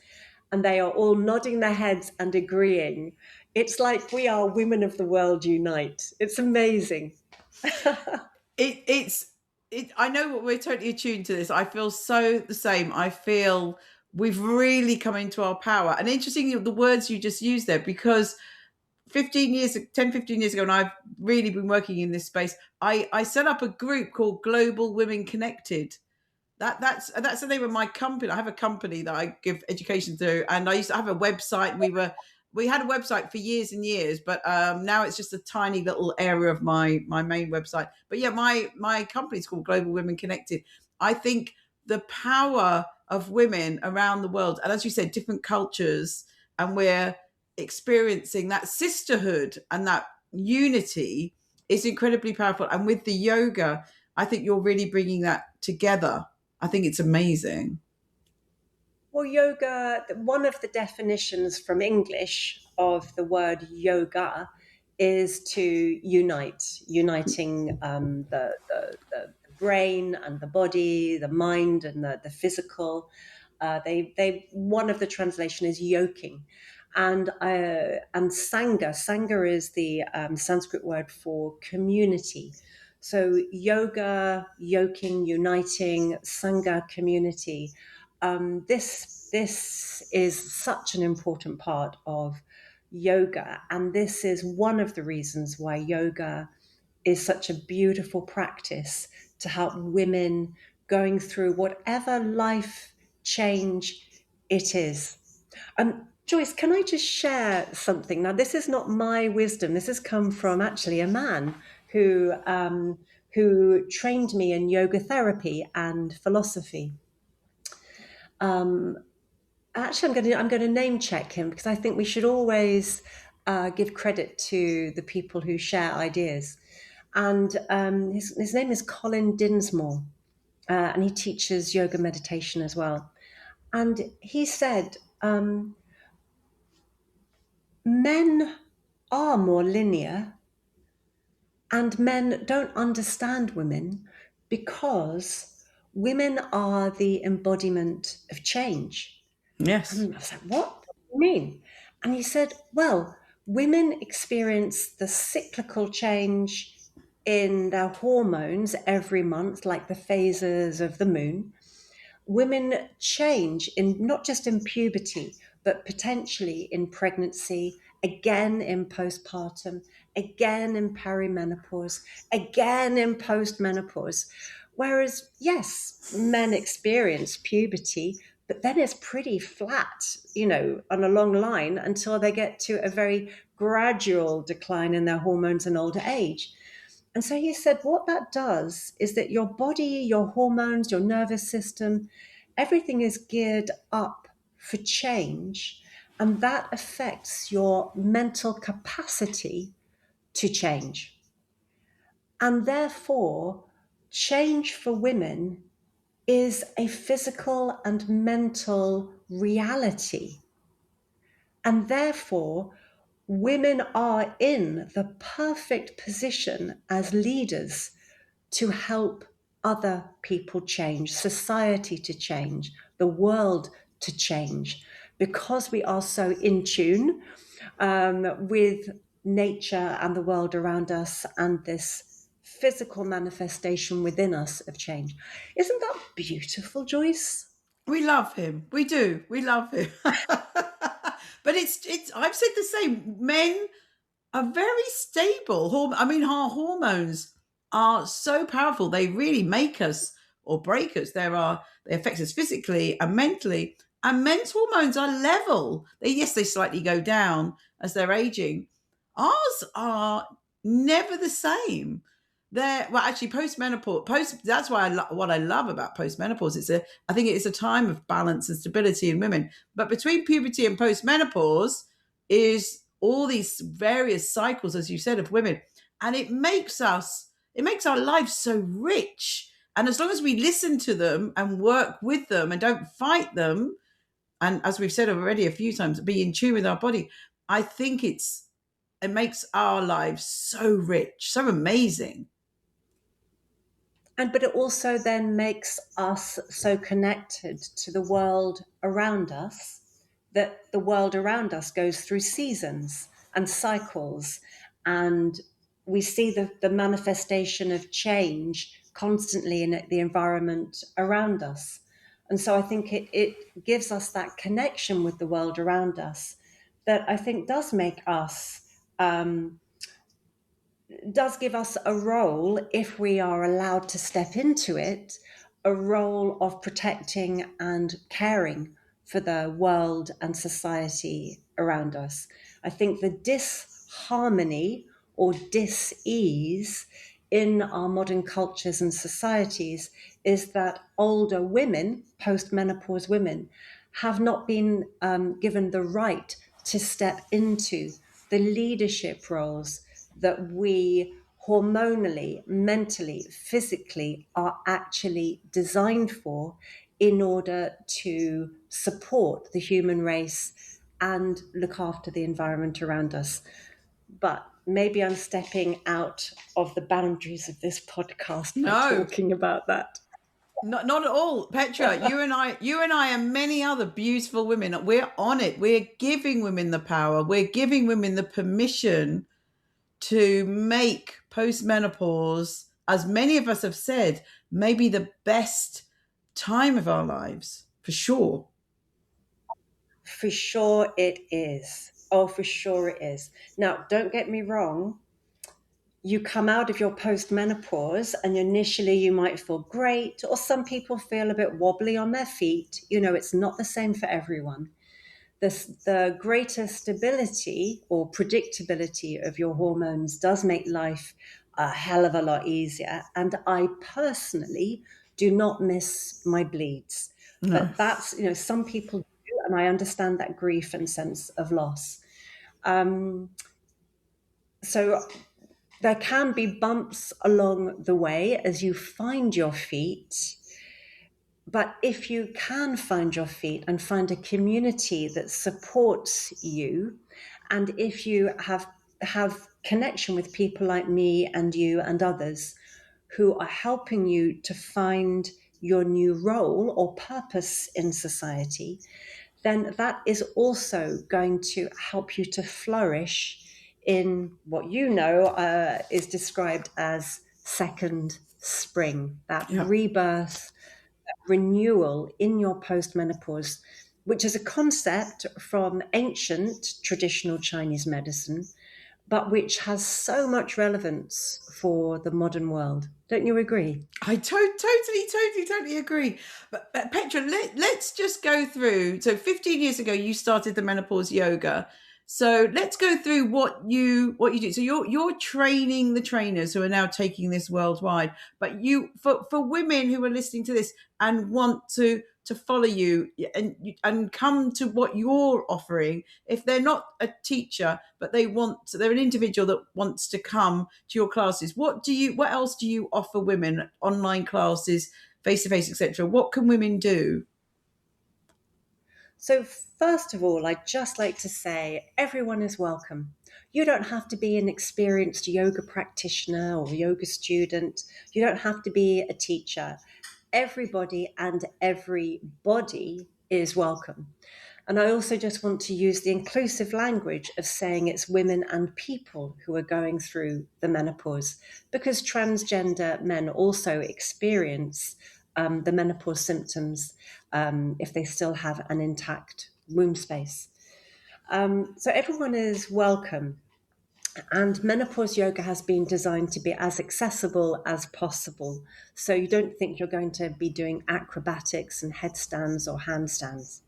and they are all nodding their heads and agreeing, it's like we are women of the world unite. It's amazing. It's I know what we're totally attuned to this. I feel so the same. I feel we've really come into our power. And interestingly, the words you just used there, because 15 years ago, and I've really been working in this space, I set up a group called Global Women Connected. That's the name of my company. I have a company that I give education to, and I used to have a website. We had a website for years and years, but now it's just a tiny little area of my main website. But yeah, my company is called Global Women Connected. I think the power of women around the world, and as you said, different cultures, and we're experiencing that sisterhood and that unity is incredibly powerful. And with the yoga, I think you're really bringing that together. I think it's amazing. Well, yoga, one of the definitions from English of the word yoga is to uniting the brain and the body, the mind and the physical. One of the translation is yoking, and sangha. Sangha is the Sanskrit word for community. So yoga, yoking, uniting, sangha, community. This is such an important part of yoga, and this is one of the reasons why yoga is such a beautiful practice to help women going through whatever life change it is. Joyce, can I just share something? Now, this is not my wisdom. This has come from actually a man who trained me in yoga therapy and philosophy. Actually, I'm going to name check him because I think we should always give credit to the people who share ideas. And his name is Colin Dinsmore, and he teaches yoga meditation as well. And he said, men are more linear, and men don't understand women because women are the embodiment of change. Yes. And I was like, what do you mean? And he said, well, women experience the cyclical change in their hormones every month, like the phases of the moon. Women change in not just in puberty, but potentially in pregnancy, again in postpartum, again in perimenopause, again in postmenopause. Whereas, yes, men experience puberty, but then it's pretty flat, on a long line until they get to a very gradual decline in their hormones in older age. And so he said, what that does is that your body, your hormones, your nervous system, everything is geared up for change. And that affects your mental capacity to change. And therefore, change for women is a physical and mental reality. And therefore, women are in the perfect position as leaders to help other people change, society to change, the world to change, because we are so in tune with nature and the world around us and this physical manifestation within us of change. Isn't that beautiful, Joyce? We love him. We do. We love him. But it's I've said the same. Men are very stable. I mean, our hormones are so powerful. They really make us or break us. They affect us physically and mentally. And men's hormones are level. They slightly go down as they're aging. Ours are never the same. Actually post. That's why what I love about postmenopause. I think it is a time of balance and stability in women. But between puberty and postmenopause is all these various cycles, as you said, of women, and it makes our lives so rich. And as long as we listen to them and work with them and don't fight them, and as we've said already a few times, be in tune with our body, I think it makes our lives so rich, so amazing. But it also then makes us so connected to the world around us that the world around us goes through seasons and cycles. And we see the manifestation of change constantly in the environment around us. And so I think it gives us that connection with the world around us that I think does give us a role, if we are allowed to step into it, a role of protecting and caring for the world and society around us. I think the disharmony or dis-ease in our modern cultures and societies is that older women, post-menopause women, have not been given the right to step into the leadership roles that we hormonally, mentally, physically are actually designed for in order to support the human race and look after the environment around us. but maybe I'm stepping out of the boundaries of this podcast by No, talking about that. not at all. Petra, you and I and many other beautiful women, we're on it. We're giving women the power. We're giving women the permission to make postmenopause, as many of us have said, maybe the best time of our lives, for sure. For sure it is. Oh, for sure it is. Now, don't get me wrong. You come out of your post-menopause and initially you might feel great, or some people feel a bit wobbly on their feet. You know, it's not the same for everyone. The greater stability or predictability of your hormones does make life a hell of a lot easier. And I personally do not miss my bleeds. No. But that's, you know, some people do, and I understand that grief and sense of loss. Um, so there can be bumps along the way as you find your feet. But if you can find your feet and find a community that supports you, and if you have connection with people like me and you and others who are helping you to find your new role or purpose in society, then that is also going to help you to flourish in what you know is described as second spring, that Yeah. rebirth, renewal in your postmenopause, which is a concept from ancient traditional Chinese medicine, but which has so much relevance for the modern world. Don't you agree? I totally agree. But Petra, let's just go through. So 15 years ago, you started the menopause yoga. So let's go through what you do. So you're training the trainers who are now taking this worldwide. But you for women who are listening to this and want to follow you and come to what you're offering, if they're not a teacher but they're an individual that wants to come to your classes, what else do you offer women? Online classes, face to face, etc. What can women do? So, first of all, I'd just like to say everyone is welcome. You don't have to be an experienced yoga practitioner or yoga student. You don't have to be a teacher. Everybody and everybody is welcome. And I also just want to use the inclusive language of saying it's women and people who are going through the menopause, because transgender men also experience the menopause symptoms if they still have an intact womb space. So everyone is welcome. And menopause yoga has been designed to be as accessible as possible. So you don't think you're going to be doing acrobatics and headstands or handstands.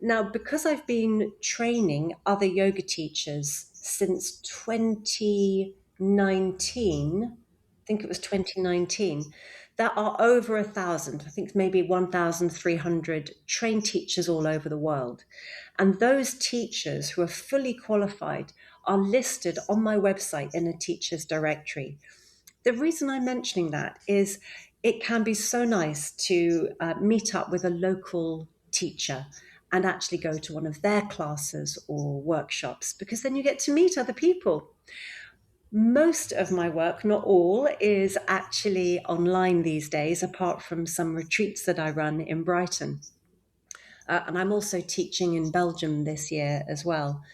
Now, because I've been training other yoga teachers since 2019, I think it was 2019, there are over 1,000, I think maybe 1,300 trained teachers all over the world. And those teachers who are fully qualified are listed on my website in a teacher's directory. The reason I'm mentioning that is it can be so nice to meet up with a local teacher and actually go to one of their classes or workshops, because then you get to meet other people. Most of my work, not all, is actually online these days, apart from some retreats that I run in Brighton. And I'm also teaching in Belgium this year as well.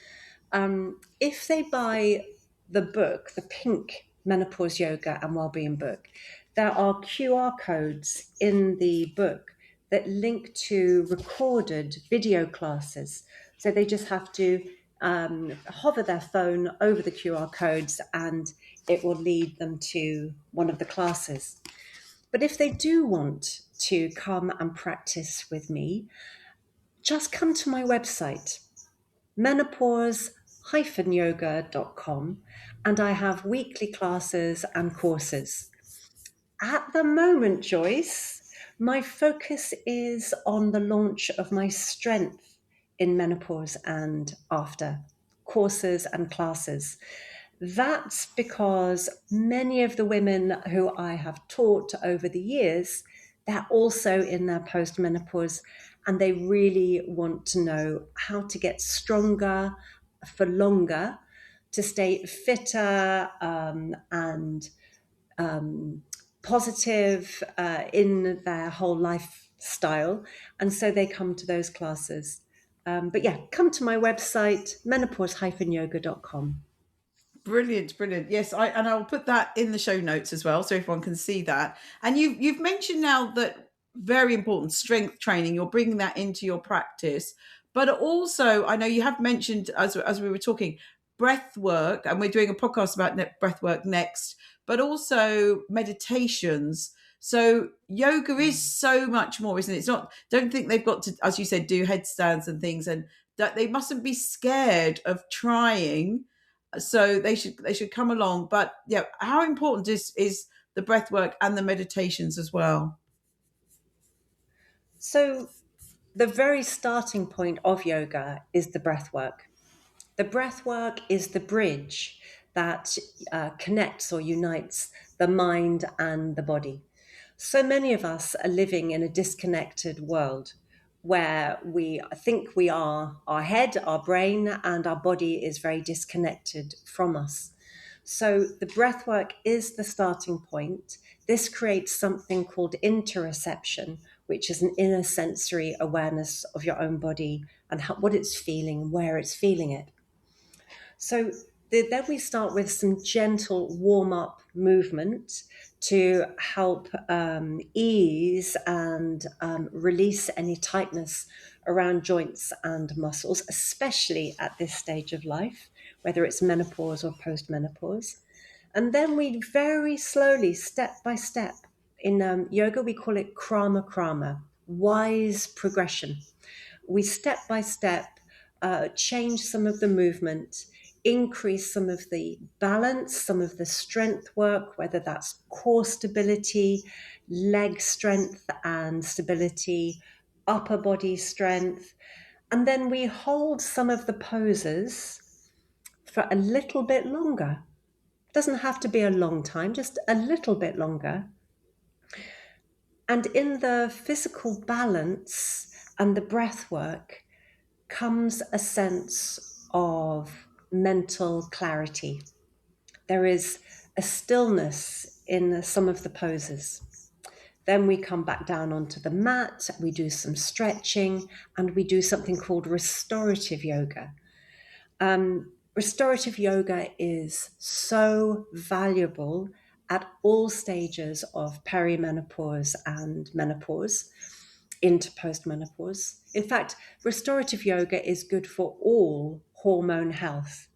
If they buy the book, the pink Menopause Yoga and Wellbeing book, there are QR codes in the book that link to recorded video classes. So they just have to hover their phone over the QR codes and it will lead them to one of the classes. But if they do want to come and practice with me, just come to my website, menopause-yoga.com, and I have weekly classes and courses. At the moment, Joyce, my focus is on the launch of my strength in menopause and after courses and classes. That's because many of the women who I have taught over the years, they're also in their postmenopause and they really want to know how to get stronger for longer, to stay fitter and positive in their whole lifestyle. And so they come to those classes. But yeah, come to my website, menopause-yoga.com. Brilliant, brilliant. Yes, I'll put that in the show notes as well, so everyone can see that. And you've mentioned now that very important strength training. You're bringing that into your practice, but also I know you have mentioned as we were talking breath work, and we're doing a podcast about breath work next, but also meditations. So yoga is so much more, isn't it? It's not. Don't think they've got to, as you said, do headstands and things, and that they mustn't be scared of trying, so they should come along. But yeah, how important is the breath work and the meditations as well? So the very starting point of yoga is the breath work. The breath work is the bridge that connects or unites the mind and the body. So many of us are living in a disconnected world where we think we are our head, our brain, and our body is very disconnected from us. So the breath work is the starting point. This creates something called interoception, which is an inner sensory awareness of your own body and what it's feeling, where it's feeling it. So then we start with some gentle warm up movement to help ease and release any tightness around joints and muscles, especially at this stage of life, whether it's menopause or post-menopause. And then we very slowly, step by step, in yoga we call it krama krama, wise progression. We step by step change some of the movement, increase some of the balance, some of the strength work, whether that's core stability, leg strength and stability, upper body strength. And then we hold some of the poses for a little bit longer. It doesn't have to be a long time, just a little bit longer. And in the physical balance and the breath work comes a sense of mental clarity. There is a stillness in some of the poses. Then we come back down onto the mat, we do some stretching, and we do something called restorative yoga. Restorative yoga is so valuable at all stages of perimenopause and menopause into postmenopause. In fact, restorative yoga is good for all hormone health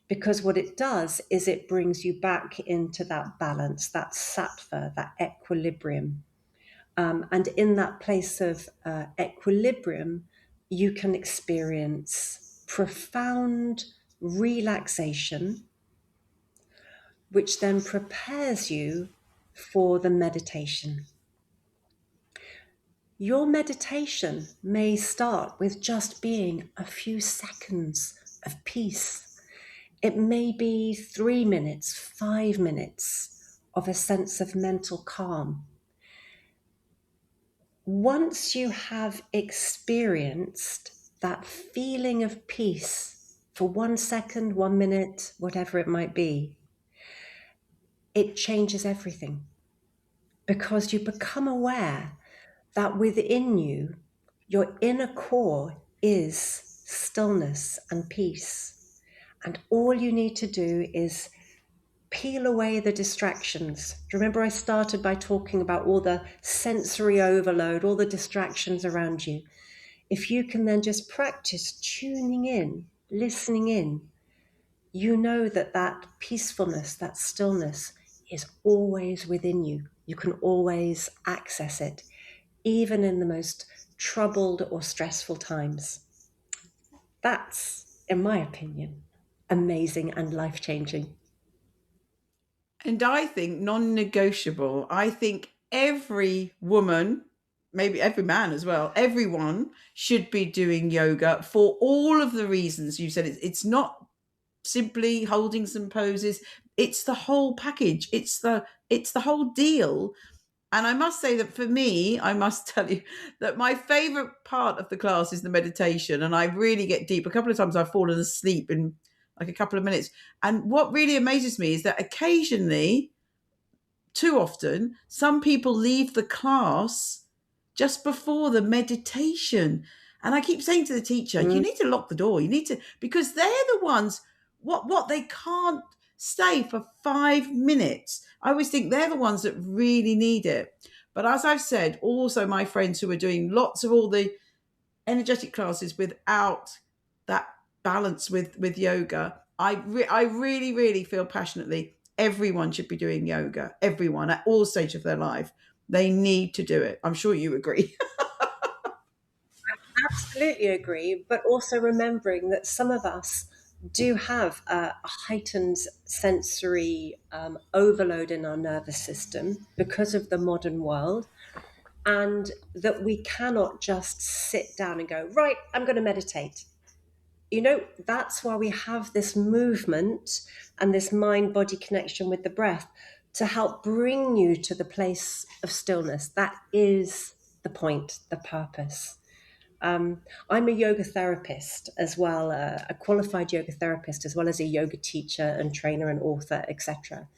because what it does is it brings you back into that balance, that sattva, that equilibrium. And in that place of equilibrium, you can experience profound relaxation, which then prepares you for the meditation. Your meditation may start with just being a few seconds of peace. It may be 3 minutes, 5 minutes of a sense of mental calm. Once you have experienced that feeling of peace for 1 second, 1 minute, whatever it might be, it changes everything because you become aware that within you, your inner core is stillness and peace. And all you need to do is peel away the distractions. Do you remember I started by talking about all the sensory overload, all the distractions around you? If you can then just practice tuning in, listening in, you know that that peacefulness, that stillness is always within you. You can always access it, even in the most troubled or stressful times. That's, in my opinion, amazing and life-changing. And I think non-negotiable. I think every woman, maybe every man as well, everyone should be doing yoga for all of the reasons you said. It's not simply holding some poses. It's the whole package. It's the whole deal. And I must say that for me, I must tell you that my favorite part of the class is the meditation. And I really get deep. A couple of times I've fallen asleep in like a couple of minutes. And what really amazes me is that occasionally, too often, some people leave the class just before the meditation. And I keep saying to the teacher, you need to lock the door. You need to, because they're the ones, what they can't stay for 5 minutes. I always think they're the ones that really need it. But as I've said, also my friends who are doing lots of all the energetic classes without that balance with yoga, I really, really feel passionately everyone should be doing yoga. Everyone at all stages of their life, they need to do it. I'm sure you agree. Absolutely agree, but also remembering that some of us do have a heightened sensory overload in our nervous system because of the modern world, and that we cannot just sit down and go, right, I'm going to meditate. You know, that's why we have this movement and this mind-body connection with the breath to help bring you to the place of stillness. That is the point, the purpose. I'm a yoga therapist as well, a qualified yoga therapist, as well as a yoga teacher and trainer and author, etc.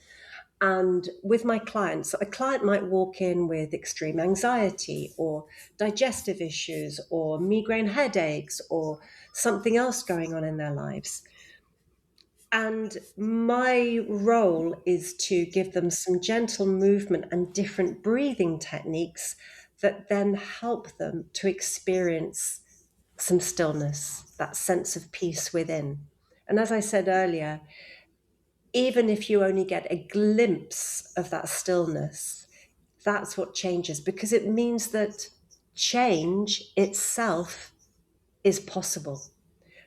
And with my clients, a client might walk in with extreme anxiety or digestive issues or migraine headaches or something else going on in their lives. And my role is to give them some gentle movement and different breathing techniques that then help them to experience some stillness, that sense of peace within. And as I said earlier, even if you only get a glimpse of that stillness, that's what changes, because it means that change itself is possible.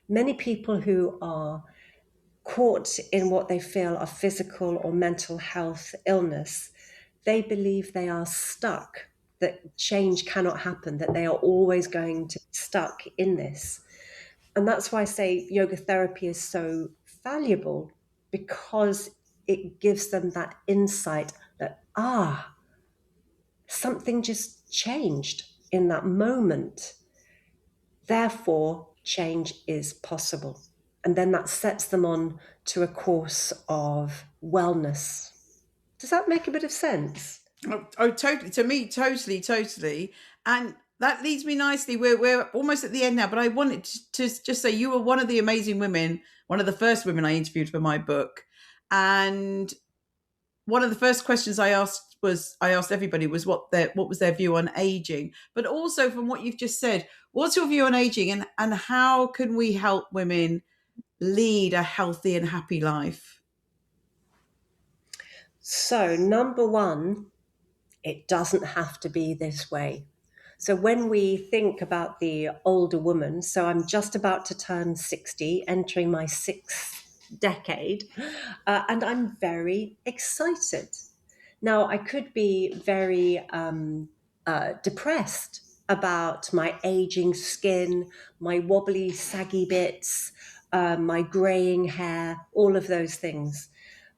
Many people who are caught in what they feel are physical or mental health illness, they believe they are stuck, that change cannot happen, that they are always going to be stuck in this. And that's why I say yoga therapy is so valuable, because it gives them that insight that, something just changed in that moment. Therefore, change is possible. And then that sets them on to a course of wellness. Does that make a bit of sense? Oh, totally. To me, totally, totally. And that leads me nicely. We're almost at the end now, but I wanted to just say you were one of the amazing women, one of the first women I interviewed for my book. And one of the first questions I asked everybody was what was their view on aging. But also from what you've just said, what's your view on aging, and how can we help women lead a healthy and happy life? So, number one, it doesn't have to be this way. So when we think about the older woman, so I'm just about to turn 60, entering my sixth decade, and I'm very excited. Now, I could be very depressed about my aging skin, my wobbly, saggy bits, my graying hair, all of those things.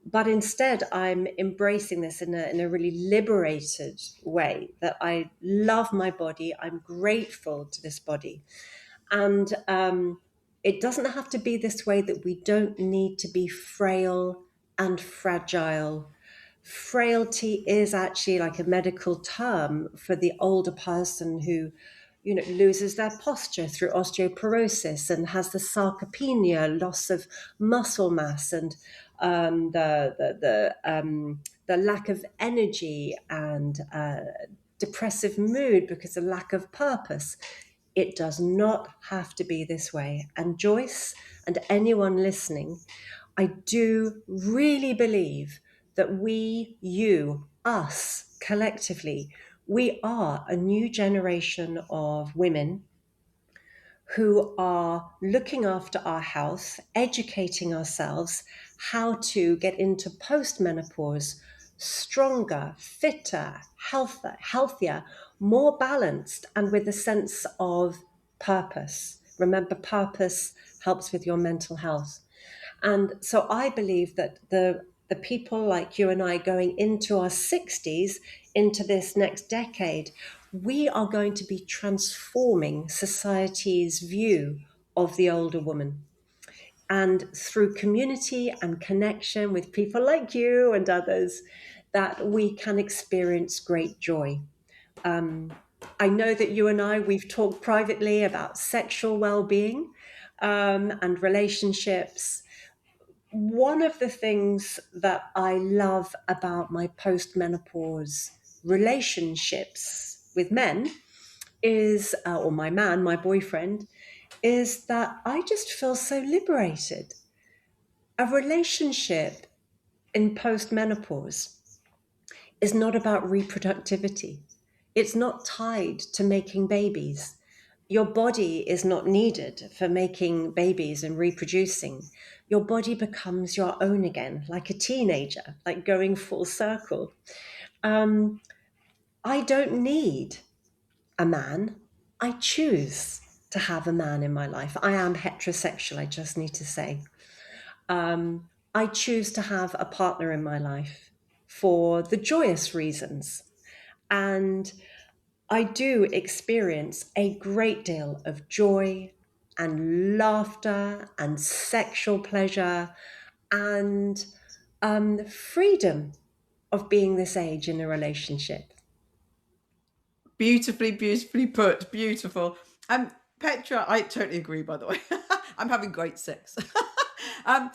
But instead, I'm embracing this in a really liberated way, that I love my body. I'm grateful to this body. And it doesn't have to be this way, that we don't need to be frail and fragile. Frailty is actually like a medical term for the older person who, loses their posture through osteoporosis and has the sarcopenia, loss of muscle mass, and the lack of energy and depressive mood because of lack of purpose. It does not have to be this way. And Joyce and anyone listening, I do really believe that we, you, us, collectively, we are a new generation of women who are looking after our health, educating ourselves how to get into post-menopause stronger, fitter, healthier, more balanced, and with a sense of purpose. Remember, purpose helps with your mental health. And so I believe that the people like you and I going into our 60s, into this next decade, we are going to be transforming society's view of the older woman. And through community and connection with people like you and others, that we can experience great joy. I know that you and I, we've talked privately about sexual well-being and relationships. One of the things that I love about my post-menopause relationships with men is, or my man, my boyfriend, is that I just feel so liberated. A relationship in post-menopause is not about reproductivity. It's not tied to making babies. Your body is not needed for making babies and reproducing. Your body becomes your own again, like a teenager, like going full circle. I don't need a man. I choose to have a man in my life. I am heterosexual, I just need to say. I choose to have a partner in my life for the joyous reasons. And I do experience a great deal of joy and laughter and sexual pleasure and freedom of being this age in a relationship. Beautifully, beautifully put. Beautiful. Petra, I totally agree, by the way. I'm having great sex. um,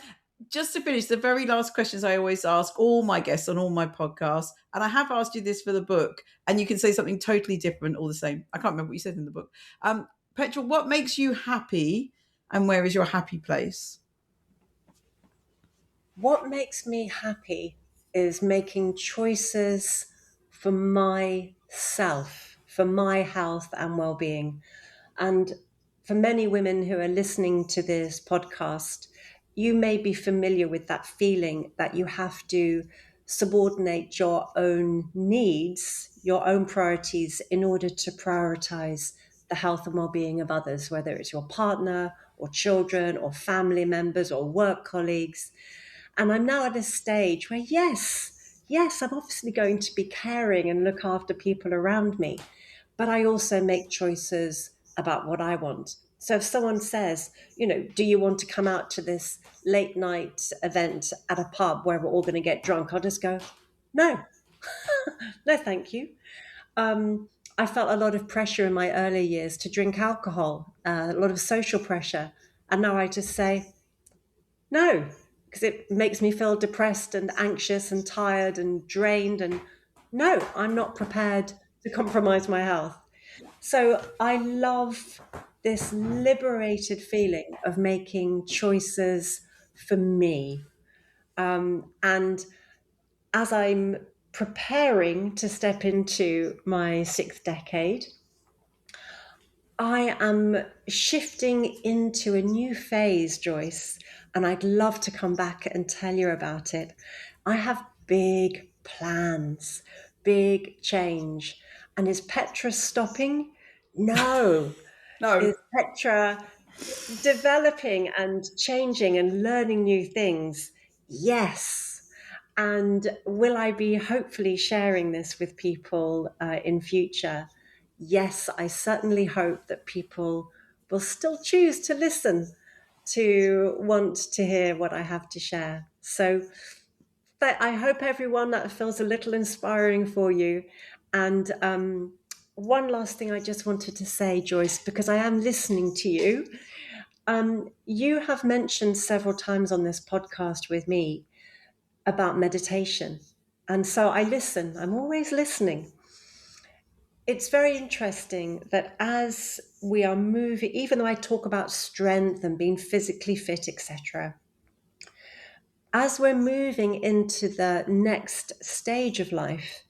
just to finish, the very last questions I always ask all my guests on all my podcasts, and I have asked you this for the book, and you can say something totally different all the same. I can't remember what you said in the book. Petra, what makes you happy, and where is your happy place? What makes me happy is making choices for myself, for my health and well-being. And for many women who are listening to this podcast, you may be familiar with that feeling that you have to subordinate your own needs, your own priorities, in order to prioritize the health and well-being of others, whether it's your partner or children or family members or work colleagues. And I'm now at a stage where, yes, I'm obviously going to be caring and look after people around me, but I also make choices about what I want. So if someone says, do you want to come out to this late night event at a pub where we're all going to get drunk? I'll just go, no, no, thank you. I felt a lot of pressure in my early years to drink alcohol, a lot of social pressure. And now I just say, no, because it makes me feel depressed and anxious and tired and drained. And no, I'm not prepared to compromise my health. So I love this liberated feeling of making choices for me. And as I'm preparing to step into my sixth decade, I am shifting into a new phase, Joyce, and I'd love to come back and tell you about it. I have big plans, big change. And is Petra stopping? No. No. Is Petra developing and changing and learning new things? Yes. And will I be hopefully sharing this with people in future? Yes, I certainly hope that people will still choose to listen, to want to hear what I have to share. So but I hope everyone that feels a little inspiring for you. And one last thing I just wanted to say, Joyce, because I am listening to you. You have mentioned several times on this podcast with me about meditation. And so I listen, I'm always listening. It's very interesting that as we are moving, even though I talk about strength and being physically fit, etc., as we're moving into the next stage of life,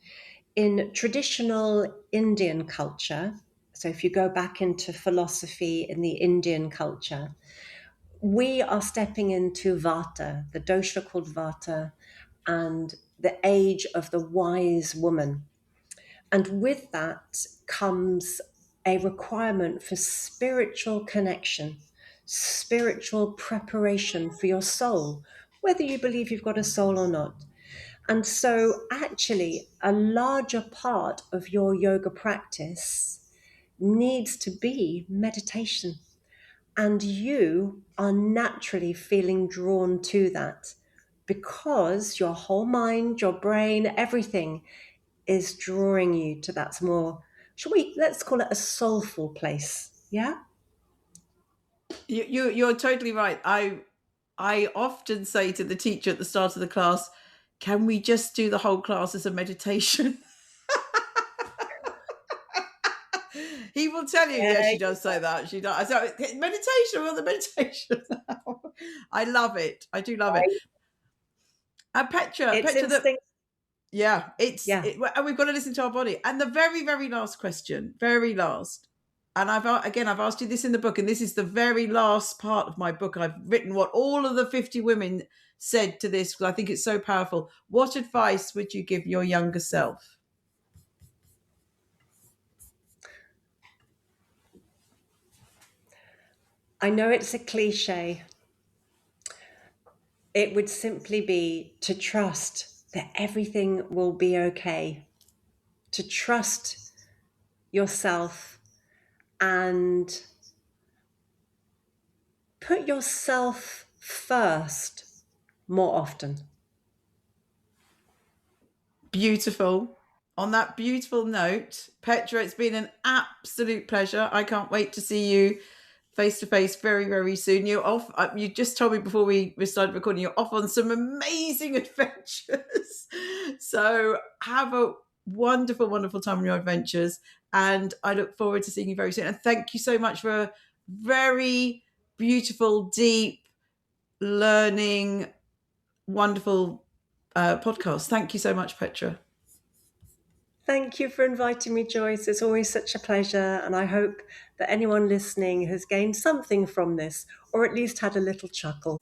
in traditional Indian culture, so if you go back into philosophy in the Indian culture, we are stepping into Vata, the dosha called Vata, and the age of the wise woman. And with that comes a requirement for spiritual connection, spiritual preparation for your soul, whether you believe you've got a soul or not. And so, actually, a larger part of your yoga practice needs to be meditation. And you are naturally feeling drawn to that because your whole mind, your brain, everything is drawing you to that more, let's call it a soulful place. Yeah. You're totally right. I often say to the teacher at the start of the class, can we just do the whole class as a meditation? He will tell you, yes, she does say that. She does. So, meditation, well, the meditation. I love it. I do love it. Right. And It's Petra, that instinct. yeah, Yeah. and we've got to listen to our body. And the very, very last question, very last. And I've asked you this in the book, and this is the very last part of my book. I've written what all of the 50 women said to this because I think it's so powerful. What advice would you give your younger self? I know it's a cliche. It would simply be to trust that everything will be okay, to trust yourself and put yourself first more often. Beautiful. On that beautiful note, Petra, it's been an absolute pleasure. I can't wait to see you face to face very, very soon. You're off. You just told me before we started recording, you're off on some amazing adventures. So have a wonderful, wonderful time on your adventures. And I look forward to seeing you very soon. And thank you so much for a very beautiful, deep, learning, wonderful podcast. Thank you so much, Petra. Thank you for inviting me, Joyce. It's always such a pleasure, and I hope that anyone listening has gained something from this, or at least had a little chuckle.